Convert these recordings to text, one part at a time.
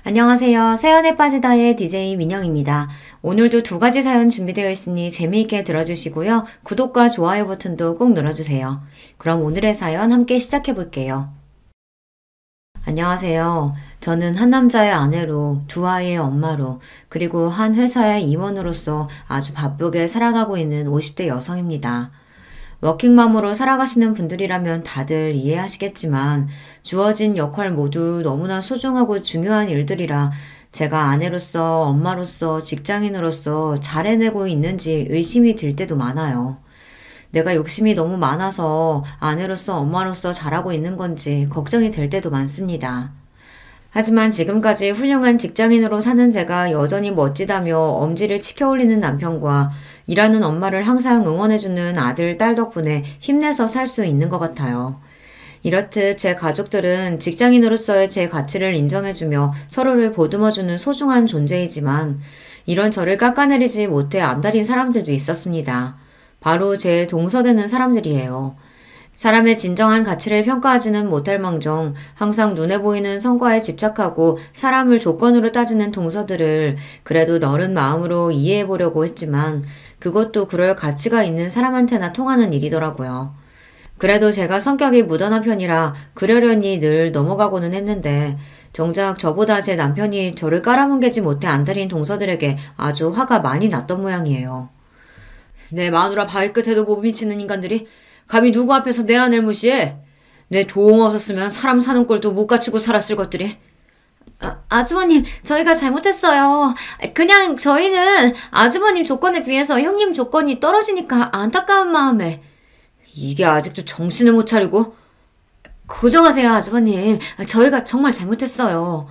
안녕하세요. 사연에 빠지다의 DJ 민영입니다. 오늘도 두 가지 사연 준비되어 있으니 재미있게 들어주시고요. 구독과 좋아요 버튼도 꼭 눌러주세요. 그럼 오늘의 사연 함께 시작해 볼게요. 안녕하세요. 저는 한 남자의 아내로, 두 아이의 엄마로, 그리고 한 회사의 임원으로서 아주 바쁘게 살아가고 있는 50대 여성입니다. 워킹맘으로 살아가시는 분들이라면 다들 이해하시겠지만 주어진 역할 모두 너무나 소중하고 중요한 일들이라 제가 아내로서, 엄마로서, 직장인으로서 잘 해내고 있는지 의심이 들 때도 많아요. 내가 욕심이 너무 많아서 아내로서, 엄마로서 잘하고 있는 건지 걱정이 될 때도 많습니다. 하지만 지금까지 훌륭한 직장인으로 사는 제가 여전히 멋지다며 엄지를 치켜 올리는 남편과 일하는 엄마를 항상 응원해주는 아들, 딸 덕분에 힘내서 살 수 있는 것 같아요. 이렇듯 제 가족들은 직장인으로서의 제 가치를 인정해주며 서로를 보듬어주는 소중한 존재이지만 이런 저를 깎아내리지 못해 안달인 사람들도 있었습니다. 바로 제 동서되는 사람들이에요. 사람의 진정한 가치를 평가하지는 못할 망정 항상 눈에 보이는 성과에 집착하고 사람을 조건으로 따지는 동서들을 그래도 너른 마음으로 이해해보려고 했지만 그것도 그럴 가치가 있는 사람한테나 통하는 일이더라고요. 그래도 제가 성격이 무던한 편이라 그러려니 늘 넘어가고는 했는데 정작 저보다 제 남편이 저를 깔아뭉개지 못해 안달인 동서들에게 아주 화가 많이 났던 모양이에요. 내 마누라 발끝에도 못 미치는 인간들이 감히 누구 앞에서 내 아내를 무시해? 내 도움 없었으면 사람 사는 꼴도 못 갖추고 살았을 것들이. 아주버님, 저희가 잘못했어요. 그냥 저희는 아주버님 조건에 비해서 형님 조건이 떨어지니까 안타까운 마음에. 이게 아직도 정신을 못 차리고? 고정하세요, 아주버님. 저희가 정말 잘못했어요.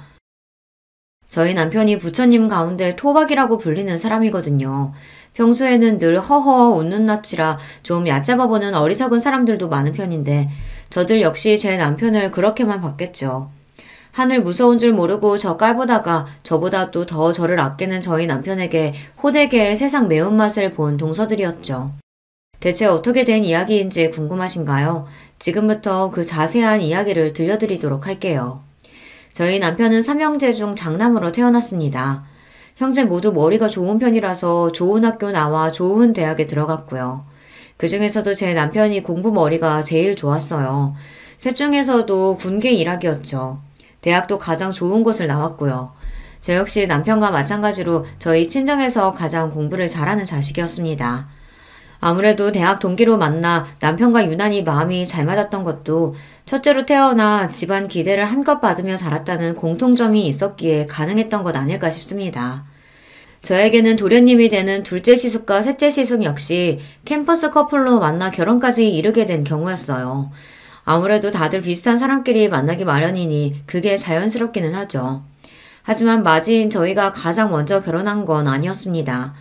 저희 남편이 부처님 가운데 토박이라고 불리는 사람이거든요. 평소에는 늘 허허 웃는 낯이라 좀 얕잡아 보는 어리석은 사람들도 많은 편인데 저들 역시 제 남편을 그렇게만 봤겠죠. 하늘 무서운 줄 모르고 저 깔보다가 저보다 또 더 저를 아끼는 저희 남편에게 호되게 세상 매운맛을 본 동서들이었죠. 대체 어떻게 된 이야기인지 궁금하신가요? 지금부터 그 자세한 이야기를 들려드리도록 할게요. 저희 남편은 삼형제 중 장남으로 태어났습니다. 형제 모두 머리가 좋은 편이라서 좋은 학교 나와 좋은 대학에 들어갔고요. 그 중에서도 제 남편이 공부 머리가 제일 좋았어요. 셋 중에서도 군계 일학이었죠. 대학도 가장 좋은 곳을 나왔고요. 저 역시 남편과 마찬가지로 저희 친정에서 가장 공부를 잘하는 자식이었습니다. 아무래도 대학 동기로 만나 남편과 유난히 마음이 잘 맞았던 것도 첫째로 태어나 집안 기대를 한껏 받으며 자랐다는 공통점이 있었기에 가능했던 것 아닐까 싶습니다. 저에게는 도련님이 되는 둘째 시숙과 셋째 시숙 역시 캠퍼스 커플로 만나 결혼까지 이르게 된 경우였어요. 아무래도 다들 비슷한 사람끼리 만나기 마련이니 그게 자연스럽기는 하죠. 하지만 맞이인 저희가 가장 먼저 결혼한 건 아니었습니다.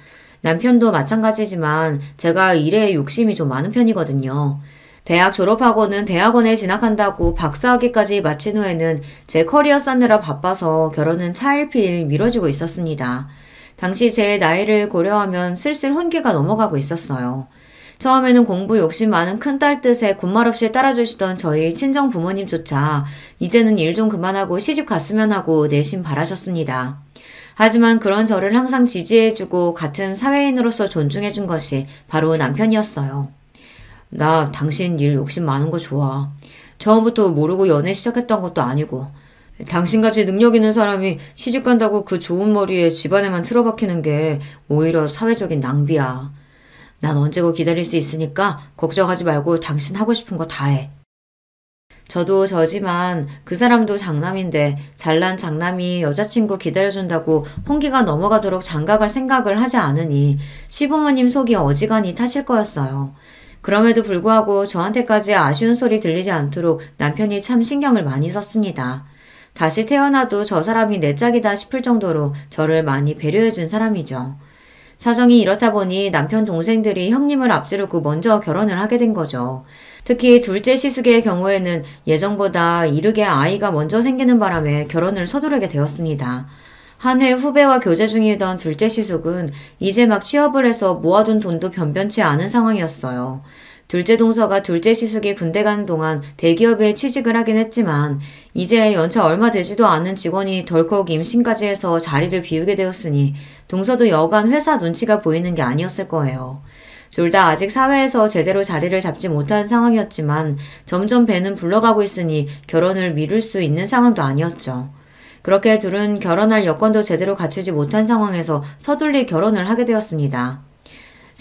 남편도 마찬가지지만 제가 일에 욕심이 좀 많은 편이거든요. 대학 졸업하고는 대학원에 진학한다고 박사학위까지 마친 후에는 제 커리어 쌓느라 바빠서 결혼은 차일피일 미뤄지고 있었습니다. 당시 제 나이를 고려하면 슬슬 혼기가 넘어가고 있었어요. 처음에는 공부 욕심 많은 큰딸 뜻에 군말 없이 따라주시던 저희 친정 부모님조차 이제는 일 좀 그만하고 시집 갔으면 하고 내심 바라셨습니다. 하지만 그런 저를 항상 지지해주고 같은 사회인으로서 존중해준 것이 바로 남편이었어요. 나 당신 일 욕심 많은 거 좋아. 처음부터 모르고 연애 시작했던 것도 아니고 당신같이 능력 있는 사람이 시집 간다고 그 좋은 머리에 집안에만 틀어박히는 게 오히려 사회적인 낭비야. 난 언제고 기다릴 수 있으니까 걱정하지 말고 당신 하고 싶은 거 다 해. 저도 저지만 그 사람도 장남인데 잘난 장남이 여자친구 기다려준다고 혼기가 넘어가도록 장가갈 생각을 하지 않으니 시부모님 속이 어지간히 타실 거였어요. 그럼에도 불구하고 저한테까지 아쉬운 소리 들리지 않도록 남편이 참 신경을 많이 썼습니다. 다시 태어나도 저 사람이 내 짝이다 싶을 정도로 저를 많이 배려해준 사람이죠. 사정이 이렇다 보니 남편 동생들이 형님을 앞지르고 먼저 결혼을 하게 된 거죠. 특히 둘째 시숙의 경우에는 예정보다 이르게 아이가 먼저 생기는 바람에 결혼을 서두르게 되었습니다. 한 해 후배와 교제 중이던 둘째 시숙은 이제 막 취업을 해서 모아둔 돈도 변변치 않은 상황이었어요. 둘째 동서가 둘째 시숙이 군대 가는 동안 대기업에 취직을 하긴 했지만 이제 연차 얼마 되지도 않은 직원이 덜컥 임신까지 해서 자리를 비우게 되었으니 동서도 여간 회사 눈치가 보이는 게 아니었을 거예요. 둘 다 아직 사회에서 제대로 자리를 잡지 못한 상황이었지만 점점 배는 불러가고 있으니 결혼을 미룰 수 있는 상황도 아니었죠. 그렇게 둘은 결혼할 여건도 제대로 갖추지 못한 상황에서 서둘리 결혼을 하게 되었습니다.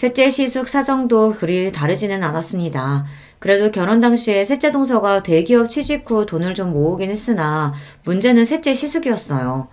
셋째 시숙 사정도 그리 다르지는 않았습니다. 그래도 결혼 당시에 셋째 동서가 대기업 취직 후 돈을 좀 모으긴 했으나 문제는 셋째 시숙이었어요.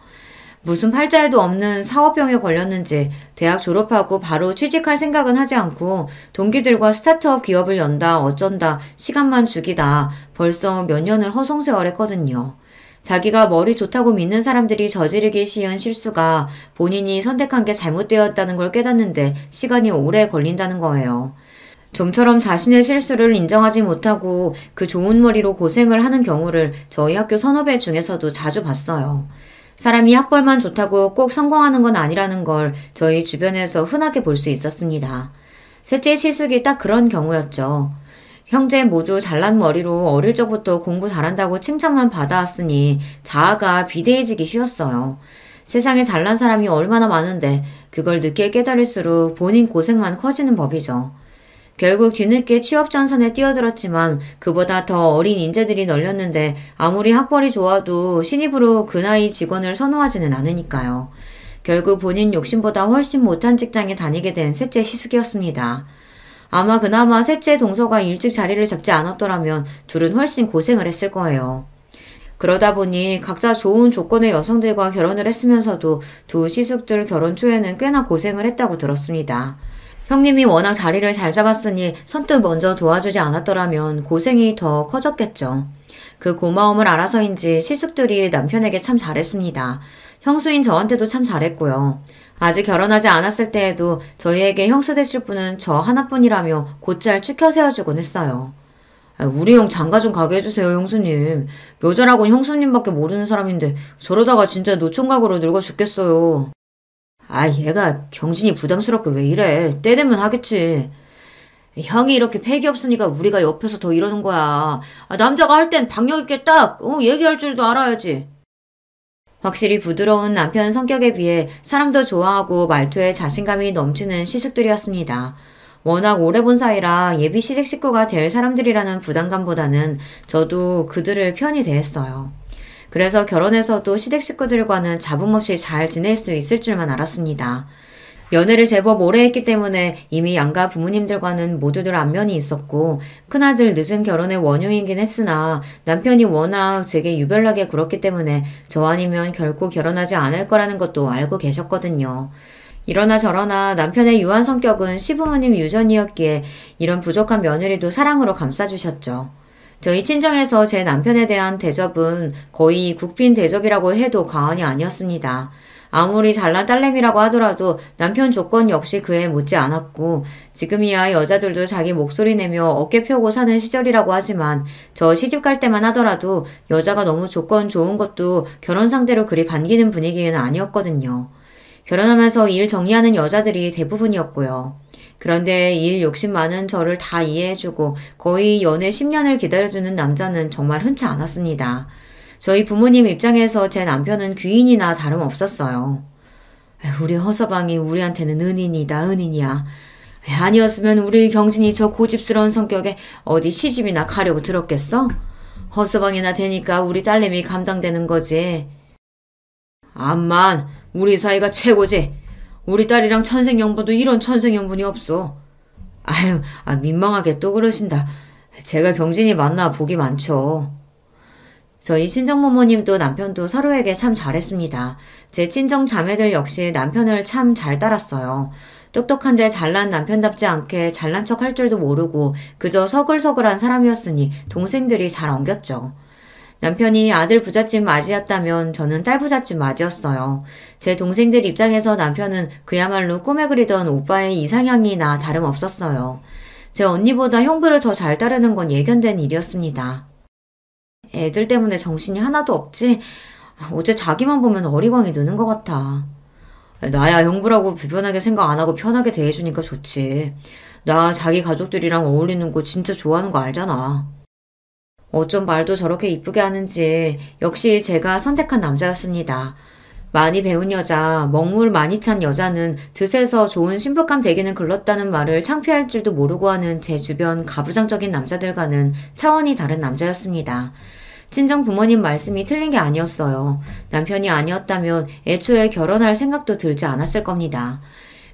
무슨 팔자에도 없는 사업병에 걸렸는지 대학 졸업하고 바로 취직할 생각은 하지 않고 동기들과 스타트업 기업을 연다 어쩐다 시간만 죽이다 벌써 몇 년을 허송세월했거든요. 자기가 머리 좋다고 믿는 사람들이 저지르기 쉬운 실수가 본인이 선택한 게 잘못되었다는 걸 깨닫는데 시간이 오래 걸린다는 거예요. 좀처럼 자신의 실수를 인정하지 못하고 그 좋은 머리로 고생을 하는 경우를 저희 학교 선후배 중에서도 자주 봤어요. 사람이 학벌만 좋다고 꼭 성공하는 건 아니라는 걸 저희 주변에서 흔하게 볼 수 있었습니다. 셋째 시숙이 딱 그런 경우였죠. 형제 모두 잘난 머리로 어릴 적부터 공부 잘한다고 칭찬만 받아왔으니 자아가 비대해지기 쉬웠어요. 세상에 잘난 사람이 얼마나 많은데 그걸 늦게 깨달을수록 본인 고생만 커지는 법이죠. 결국 뒤늦게 취업 전선에 뛰어들었지만 그보다 더 어린 인재들이 널렸는데 아무리 학벌이 좋아도 신입으로 그 나이 직원을 선호하지는 않으니까요. 결국 본인 욕심보다 훨씬 못한 직장에 다니게 된 셋째 시숙이었습니다. 아마 그나마 셋째 동서가 일찍 자리를 잡지 않았더라면 둘은 훨씬 고생을 했을 거예요. 그러다 보니 각자 좋은 조건의 여성들과 결혼을 했으면서도 두 시숙들 결혼 초에는 꽤나 고생을 했다고 들었습니다. 형님이 워낙 자리를 잘 잡았으니 선뜻 먼저 도와주지 않았더라면 고생이 더 커졌겠죠. 그 고마움을 알아서인지 시숙들이 남편에게 참 잘했습니다. 형수인 저한테도 참 잘했고요. 아직 결혼하지 않았을 때에도 저희에게 형수 되실 분은 저 하나뿐이라며 곧잘 추켜 세워주곤 했어요. 우리 형 장가 좀 가게 해주세요, 형수님. 여자라곤 형수님밖에 모르는 사람인데 저러다가 진짜 노총각으로 늙어 죽겠어요. 얘가 경진이 부담스럽게 왜 이래. 때 되면 하겠지. 형이 이렇게 패기 없으니까 우리가 옆에서 더 이러는 거야. 남자가 할 땐 박력 있게 딱 얘기할 줄도 알아야지. 확실히 부드러운 남편 성격에 비해 사람도 좋아하고 말투에 자신감이 넘치는 시숙들이었습니다. 워낙 오래 본 사이라 예비 시댁 식구가 될 사람들이라는 부담감보다는 저도 그들을 편히 대했어요. 그래서 결혼해서도 시댁 식구들과는 잡음 없이 잘 지낼 수 있을 줄만 알았습니다. 연애를 제법 오래 했기 때문에 이미 양가 부모님들과는 모두들 안면이 있었고 큰아들 늦은 결혼의 원흉이긴 했으나 남편이 워낙 제게 유별나게 굴었기 때문에 저 아니면 결코 결혼하지 않을 거라는 것도 알고 계셨거든요. 이러나 저러나 남편의 유한 성격은 시부모님 유전이었기에 이런 부족한 며느리도 사랑으로 감싸주셨죠. 저희 친정에서 제 남편에 대한 대접은 거의 국빈 대접이라고 해도 과언이 아니었습니다. 아무리 잘난 딸내미라고 하더라도 남편 조건 역시 그에 못지 않았고 지금이야 여자들도 자기 목소리 내며 어깨 펴고 사는 시절이라고 하지만 저 시집갈 때만 하더라도 여자가 너무 조건 좋은 것도 결혼 상대로 그리 반기는 분위기는 아니었거든요. 결혼하면서 일 정리하는 여자들이 대부분이었고요. 그런데 일 욕심 많은 저를 다 이해해주고 거의 연애 10년을 기다려주는 남자는 정말 흔치 않았습니다. 저희 부모님 입장에서 제 남편은 귀인이나 다름없었어요. 우리 허서방이 우리한테는 은인이다 은인이야. 아니었으면 우리 경진이 저 고집스러운 성격에 어디 시집이나 가려고 들었겠어? 허서방이나 되니까 우리 딸내미 감당되는 거지. 암만 우리 사이가 최고지. 우리 딸이랑 천생연분도 이런 천생연분이 없어. 민망하게 또 그러신다. 제가 경진이 만나 복이 많죠. 저희 친정부모님도 남편도 서로에게 참 잘했습니다. 제 친정 자매들 역시 남편을 참 잘 따랐어요. 똑똑한데 잘난 남편답지 않게 잘난 척 할 줄도 모르고 그저 서글서글한 사람이었으니 동생들이 잘 엉겼죠. 남편이 아들 부잣집 맞이였다면 저는 딸 부잣집 맞이였어요. 제 동생들 입장에서 남편은 그야말로 꿈에 그리던 오빠의 이상형이나 다름없었어요. 제 언니보다 형부를 더 잘 따르는 건 예견된 일이었습니다. 애들 때문에 정신이 하나도 없지? 어째 자기만 보면 어리광이 느는 것 같아. 나야 형부라고 불편하게 생각 안 하고 편하게 대해주니까 좋지. 나 자기 가족들이랑 어울리는 거 진짜 좋아하는 거 알잖아. 어쩜 말도 저렇게 이쁘게 하는지 역시 제가 선택한 남자였습니다. 많이 배운 여자, 먹물 많이 찬 여자는 드세서 좋은 신부감 되기는 글렀다는 말을 창피할 줄도 모르고 하는 제 주변 가부장적인 남자들과는 차원이 다른 남자였습니다. 친정 부모님 말씀이 틀린 게 아니었어요. 남편이 아니었다면 애초에 결혼할 생각도 들지 않았을 겁니다.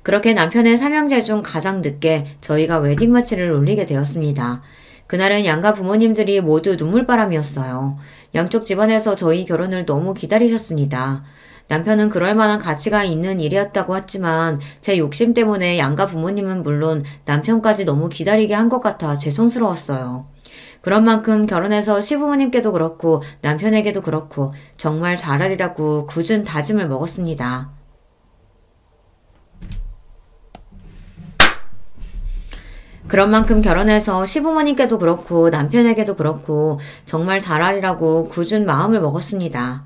그렇게 남편의 삼형제 중 가장 늦게 저희가 웨딩 마치를 올리게 되었습니다. 그날은 양가 부모님들이 모두 눈물바람이었어요. 양쪽 집안에서 저희 결혼을 너무 기다리셨습니다. 남편은 그럴 만한 가치가 있는 일이었다고 했지만 제 욕심 때문에 양가 부모님은 물론 남편까지 너무 기다리게 한 것 같아 죄송스러웠어요. 그런 만큼 결혼해서 시부모님께도 그렇고 남편에게도 그렇고 정말 잘하리라고 굳은 다짐을 먹었습니다. 그런 만큼 결혼해서 시부모님께도 그렇고 남편에게도 그렇고 정말 잘하리라고 굳은 마음을 먹었습니다.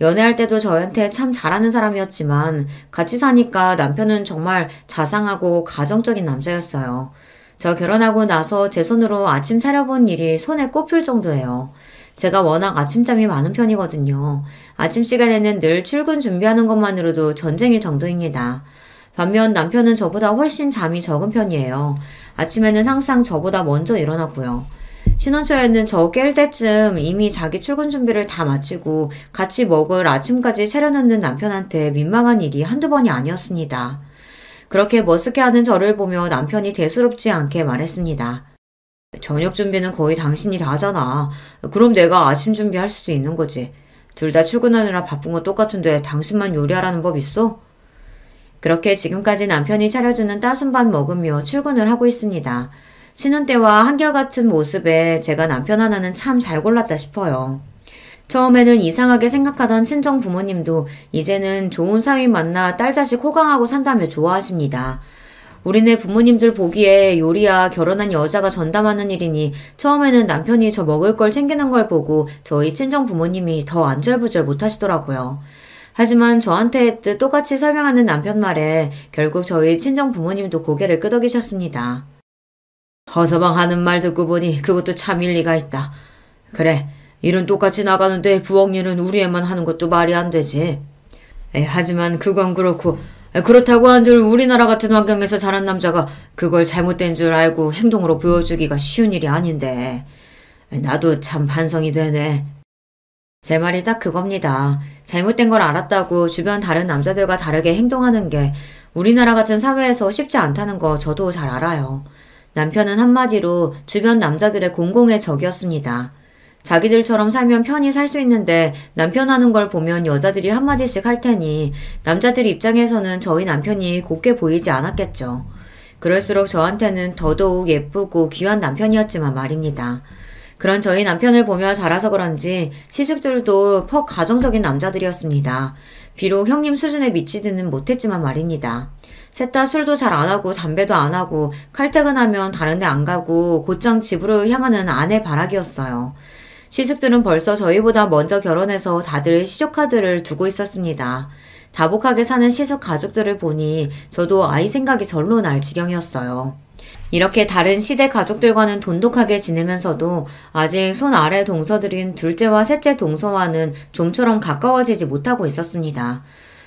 연애할 때도 저한테 참 잘하는 사람이었지만 같이 사니까 남편은 정말 자상하고 가정적인 남자였어요. 저 결혼하고 나서 제 손으로 아침 차려본 일이 손에 꼽힐 정도예요. 제가 워낙 아침잠이 많은 편이거든요. 아침 시간에는 늘 출근 준비하는 것만으로도 전쟁일 정도입니다. 반면 남편은 저보다 훨씬 잠이 적은 편이에요. 아침에는 항상 저보다 먼저 일어나고요. 신혼 초에는 저 깰 때쯤 이미 자기 출근 준비를 다 마치고 같이 먹을 아침까지 차려놓는 남편한테 민망한 일이 한두 번이 아니었습니다. 그렇게 머쓱해하는 저를 보며 남편이 대수롭지 않게 말했습니다. 저녁 준비는 거의 당신이 다 하잖아. 그럼 내가 아침 준비할 수도 있는 거지. 둘 다 출근하느라 바쁜 건 똑같은데 당신만 요리하라는 법 있어? 그렇게 지금까지 남편이 차려주는 따순밥 먹으며 출근을 하고 있습니다. 신혼 때와 한결같은 모습에 제가 남편 하나는 참 잘 골랐다 싶어요. 처음에는 이상하게 생각하던 친정 부모님도 이제는 좋은 사위 만나 딸 자식 호강하고 산다며 좋아하십니다. 우리네 부모님들 보기에 요리야 결혼한 여자가 전담하는 일이니 처음에는 남편이 저 먹을 걸 챙기는 걸 보고 저희 친정 부모님이 더 안절부절 못하시더라고요. 하지만 저한테 똑같이 설명하는 남편 말에 결국 저희 친정 부모님도 고개를 끄덕이셨습니다. 허서방 하는 말 듣고 보니 그것도 참 일리가 있다. 그래, 일은 똑같이 나가는데 부엌 일은 우리 애만 하는 것도 말이 안 되지. 하지만 그건 그렇고 그렇다고 한들 우리나라 같은 환경에서 자란 남자가 그걸 잘못된 줄 알고 행동으로 보여주기가 쉬운 일이 아닌데. 나도 참 반성이 되네. 제 말이 딱 그겁니다. 잘못된 걸 알았다고 주변 다른 남자들과 다르게 행동하는 게 우리나라 같은 사회에서 쉽지 않다는 거 저도 잘 알아요. 남편은 한마디로 주변 남자들의 공공의 적이었습니다. 자기들처럼 살면 편히 살 수 있는데 남편 하는 걸 보면 여자들이 한마디씩 할 테니 남자들 입장에서는 저희 남편이 곱게 보이지 않았겠죠. 그럴수록 저한테는 더더욱 예쁘고 귀한 남편이었지만 말입니다. 그런 저희 남편을 보며 자라서 그런지 시숙들도 퍽 가정적인 남자들이었습니다. 비록 형님 수준에 미치지는 못했지만 말입니다. 셋 다 술도 잘 안 하고 담배도 안 하고 칼퇴근하면 다른 데 안 가고 곧장 집으로 향하는 아내 바라기였어요. 시숙들은 벌써 저희보다 먼저 결혼해서 다들 시조카드를 두고 있었습니다. 다복하게 사는 시숙 가족들을 보니 저도 아이 생각이 절로 날 지경이었어요. 이렇게 다른 시대 가족들과는 돈독하게 지내면서도 아직 손 아래 동서들인 둘째와 셋째 동서와는 좀처럼 가까워지지 못하고 있었습니다.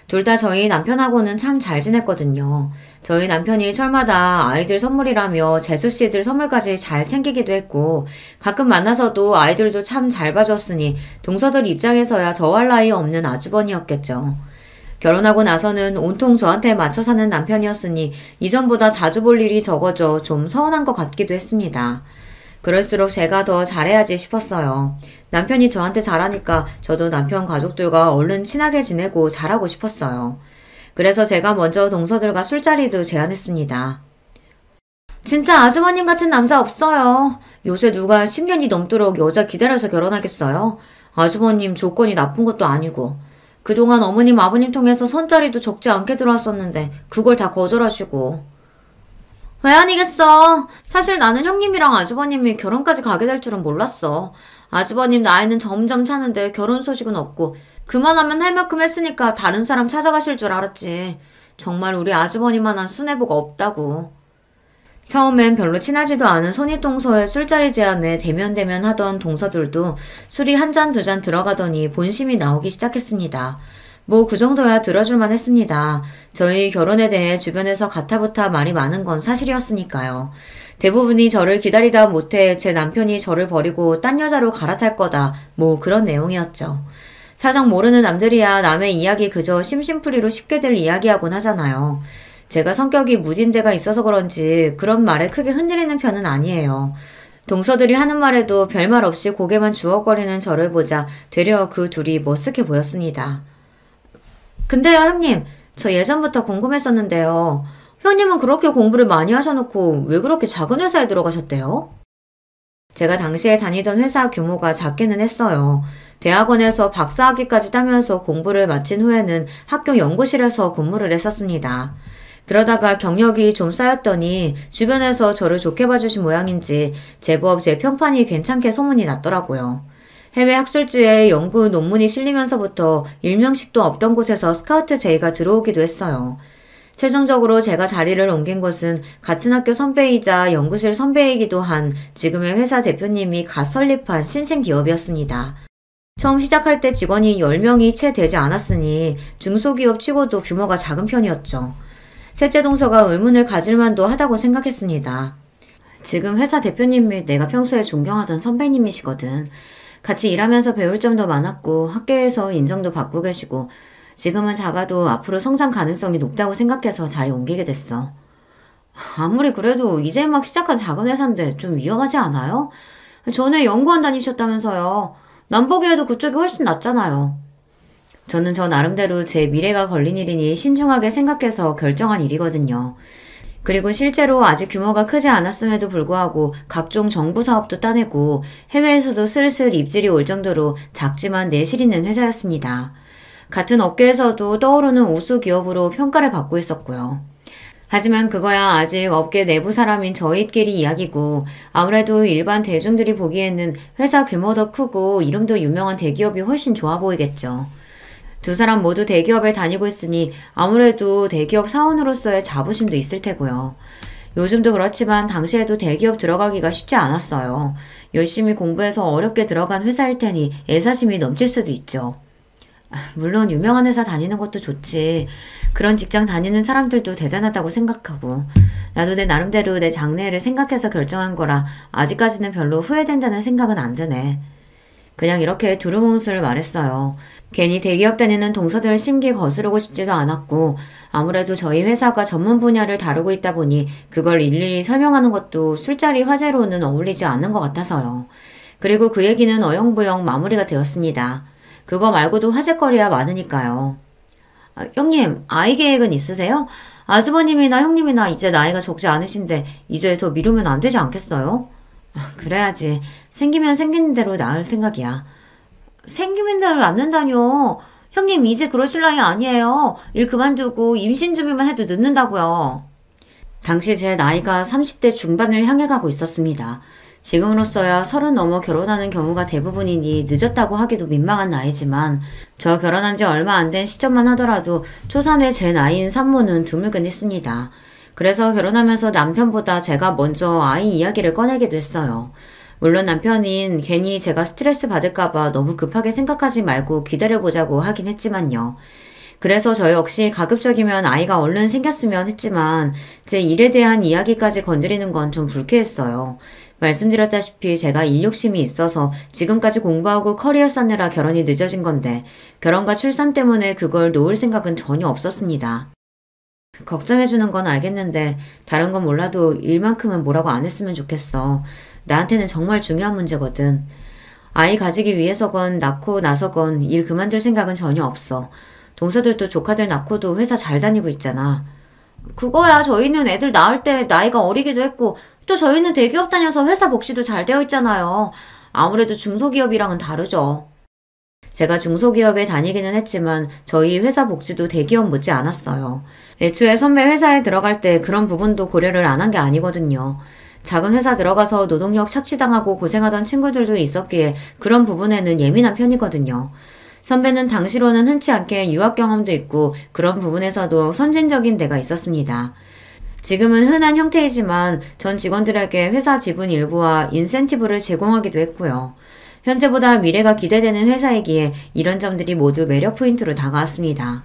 둘 다 저희 남편하고는 참 잘 지냈거든요. 저희 남편이 철마다 아이들 선물이라며 재수씨들 선물까지 잘 챙기기도 했고 가끔 만나서도 아이들도 참 잘 봐줬으니 동서들 입장에서야 더할 나위 없는 아주버니였겠죠. 결혼하고 나서는 온통 저한테 맞춰 사는 남편이었으니 이전보다 자주 볼 일이 적어져 좀 서운한 것 같기도 했습니다. 그럴수록 제가 더 잘해야지 싶었어요. 남편이 저한테 잘하니까 저도 남편 가족들과 얼른 친하게 지내고 잘하고 싶었어요. 그래서 제가 먼저 동서들과 술자리도 제안했습니다. 진짜 아주버님 같은 남자 없어요. 요새 누가 10년이 넘도록 여자 기다려서 결혼하겠어요? 아주버님 조건이 나쁜 것도 아니고. 그동안 어머님 아버님 통해서 선자리도 적지 않게 들어왔었는데 그걸 다 거절하시고. 왜 아니겠어. 사실 나는 형님이랑 아주버님이 결혼까지 가게 될 줄은 몰랐어. 아주버님 나이는 점점 차는데 결혼 소식은 없고 그만하면 할 만큼 했으니까 다른 사람 찾아가실 줄 알았지. 정말 우리 아주버님만한 순애보가 없다고. 처음엔 별로 친하지도 않은 손윗동서의 술자리 제안에 대면대면 하던 동서들도 술이 한 잔 두 잔 들어가더니 본심이 나오기 시작했습니다. 뭐 그 정도야 들어줄만 했습니다. 저희 결혼에 대해 주변에서 가타부타 말이 많은 건 사실이었으니까요. 대부분이 저를 기다리다 못해 제 남편이 저를 버리고 딴 여자로 갈아탈 거다. 뭐 그런 내용이었죠. 사정 모르는 남들이야 남의 이야기 그저 심심풀이로 쉽게들 이야기하곤 하잖아요. 제가 성격이 무딘 데가 있어서 그런지 그런 말에 크게 흔들리는 편은 아니에요. 동서들이 하는 말에도 별말 없이 고개만 주걱거리는 저를 보자 되려 그 둘이 머쓱해 보였습니다. 근데요, 형님. 저 예전부터 궁금했었는데요. 형님은 그렇게 공부를 많이 하셔놓고 왜 그렇게 작은 회사에 들어가셨대요? 제가 당시에 다니던 회사 규모가 작기는 했어요. 대학원에서 박사학위까지 따면서 공부를 마친 후에는 학교 연구실에서 근무를 했었습니다. 그러다가 경력이 좀 쌓였더니 주변에서 저를 좋게 봐주신 모양인지 제법 제 평판이 괜찮게 소문이 났더라고요. 해외 학술지에 연구 논문이 실리면서부터 일명식도 없던 곳에서 스카우트 제의가 들어오기도 했어요. 최종적으로 제가 자리를 옮긴 곳은 같은 학교 선배이자 연구실 선배이기도 한 지금의 회사 대표님이 갓 설립한 신생 기업이었습니다. 처음 시작할 때 직원이 10명이 채 되지 않았으니 중소기업 치고도 규모가 작은 편이었죠. 셋째 동서가 의문을 가질 만도 하다고 생각했습니다. 지금 회사 대표님이 내가 평소에 존경하던 선배님이시거든. 같이 일하면서 배울 점도 많았고 학교에서 인정도 받고 계시고 지금은 작아도 앞으로 성장 가능성이 높다고 생각해서 자리 옮기게 됐어. 아무리 그래도 이제 막 시작한 작은 회사인데 좀 위험하지 않아요? 전에 연구원 다니셨다면서요. 남 보기에도 그쪽이 훨씬 낫잖아요. 저는 저 나름대로 제 미래가 걸린 일이니 신중하게 생각해서 결정한 일이거든요. 그리고 실제로 아직 규모가 크지 않았음에도 불구하고 각종 정부 사업도 따내고 해외에서도 슬슬 입질이 올 정도로 작지만 내실 있는 회사였습니다. 같은 업계에서도 떠오르는 우수 기업으로 평가를 받고 있었고요. 하지만 그거야 아직 업계 내부 사람인 저희끼리 이야기고 아무래도 일반 대중들이 보기에는 회사 규모도 크고 이름도 유명한 대기업이 훨씬 좋아 보이겠죠. 두 사람 모두 대기업에 다니고 있으니 아무래도 대기업 사원으로서의 자부심도 있을 테고요. 요즘도 그렇지만 당시에도 대기업 들어가기가 쉽지 않았어요. 열심히 공부해서 어렵게 들어간 회사일 테니 애사심이 넘칠 수도 있죠. 물론 유명한 회사 다니는 것도 좋지. 그런 직장 다니는 사람들도 대단하다고 생각하고 나도 내 나름대로 내 장래를 생각해서 결정한 거라 아직까지는 별로 후회된다는 생각은 안 드네. 그냥 이렇게 두루뭉술 말했어요. 괜히 대기업 다니는 동서들 심기 거스르고 싶지도 않았고 아무래도 저희 회사가 전문 분야를 다루고 있다 보니 그걸 일일이 설명하는 것도 술자리 화제로는 어울리지 않는 것 같아서요. 그리고 그 얘기는 어영부영 마무리가 되었습니다. 그거 말고도 화제거리야 많으니까요. 형님, 아이 계획은 있으세요? 아주버님이나 형님이나 이제 나이가 적지 않으신데 이제 더 미루면 안 되지 않겠어요? 그래야지. 생기면 생기는 대로 낳을 생각이야. 생기는 대로 낳는다뇨. 형님 이제 그러실 나이 아니에요. 일 그만두고 임신 준비만 해도 늦는다고요. 당시 제 나이가 30대 중반을 향해 가고 있었습니다. 지금으로서야 30 넘어 결혼하는 경우가 대부분이니 늦었다고 하기도 민망한 나이지만 저 결혼한 지 얼마 안 된 시점만 하더라도 초산의 제 나이인 산모는 드물긴 했습니다. 그래서 결혼하면서 남편보다 제가 먼저 아이 이야기를 꺼내기도 했어요. 물론 남편인 괜히 제가 스트레스 받을까봐 너무 급하게 생각하지 말고 기다려보자고 하긴 했지만요. 그래서 저 역시 가급적이면 아이가 얼른 생겼으면 했지만 제 일에 대한 이야기까지 건드리는 건 좀 불쾌했어요. 말씀드렸다시피 제가 일 욕심이 있어서 지금까지 공부하고 커리어 쌓느라 결혼이 늦어진 건데 결혼과 출산 때문에 그걸 놓을 생각은 전혀 없었습니다. 걱정해주는 건 알겠는데 다른 건 몰라도 일만큼은 뭐라고 안 했으면 좋겠어. 나한테는 정말 중요한 문제거든. 아이 가지기 위해서건 낳고 나서건 일 그만둘 생각은 전혀 없어. 동서들도 조카들 낳고도 회사 잘 다니고 있잖아. 그거야 저희는 애들 낳을 때 나이가 어리기도 했고 또 저희는 대기업 다녀서 회사 복지도 잘 되어 있잖아요. 아무래도 중소기업이랑은 다르죠. 제가 중소기업에 다니기는 했지만 저희 회사 복지도 대기업 못지 않았어요. 애초에 선배 회사에 들어갈 때 그런 부분도 고려를 안 한 게 아니거든요. 작은 회사 들어가서 노동력 착취당하고 고생하던 친구들도 있었기에 그런 부분에는 예민한 편이거든요. 선배는 당시로는 흔치 않게 유학 경험도 있고 그런 부분에서도 선진적인 데가 있었습니다. 지금은 흔한 형태이지만 전 직원들에게 회사 지분 일부와 인센티브를 제공하기도 했고요. 현재보다 미래가 기대되는 회사이기에 이런 점들이 모두 매력 포인트로 다가왔습니다.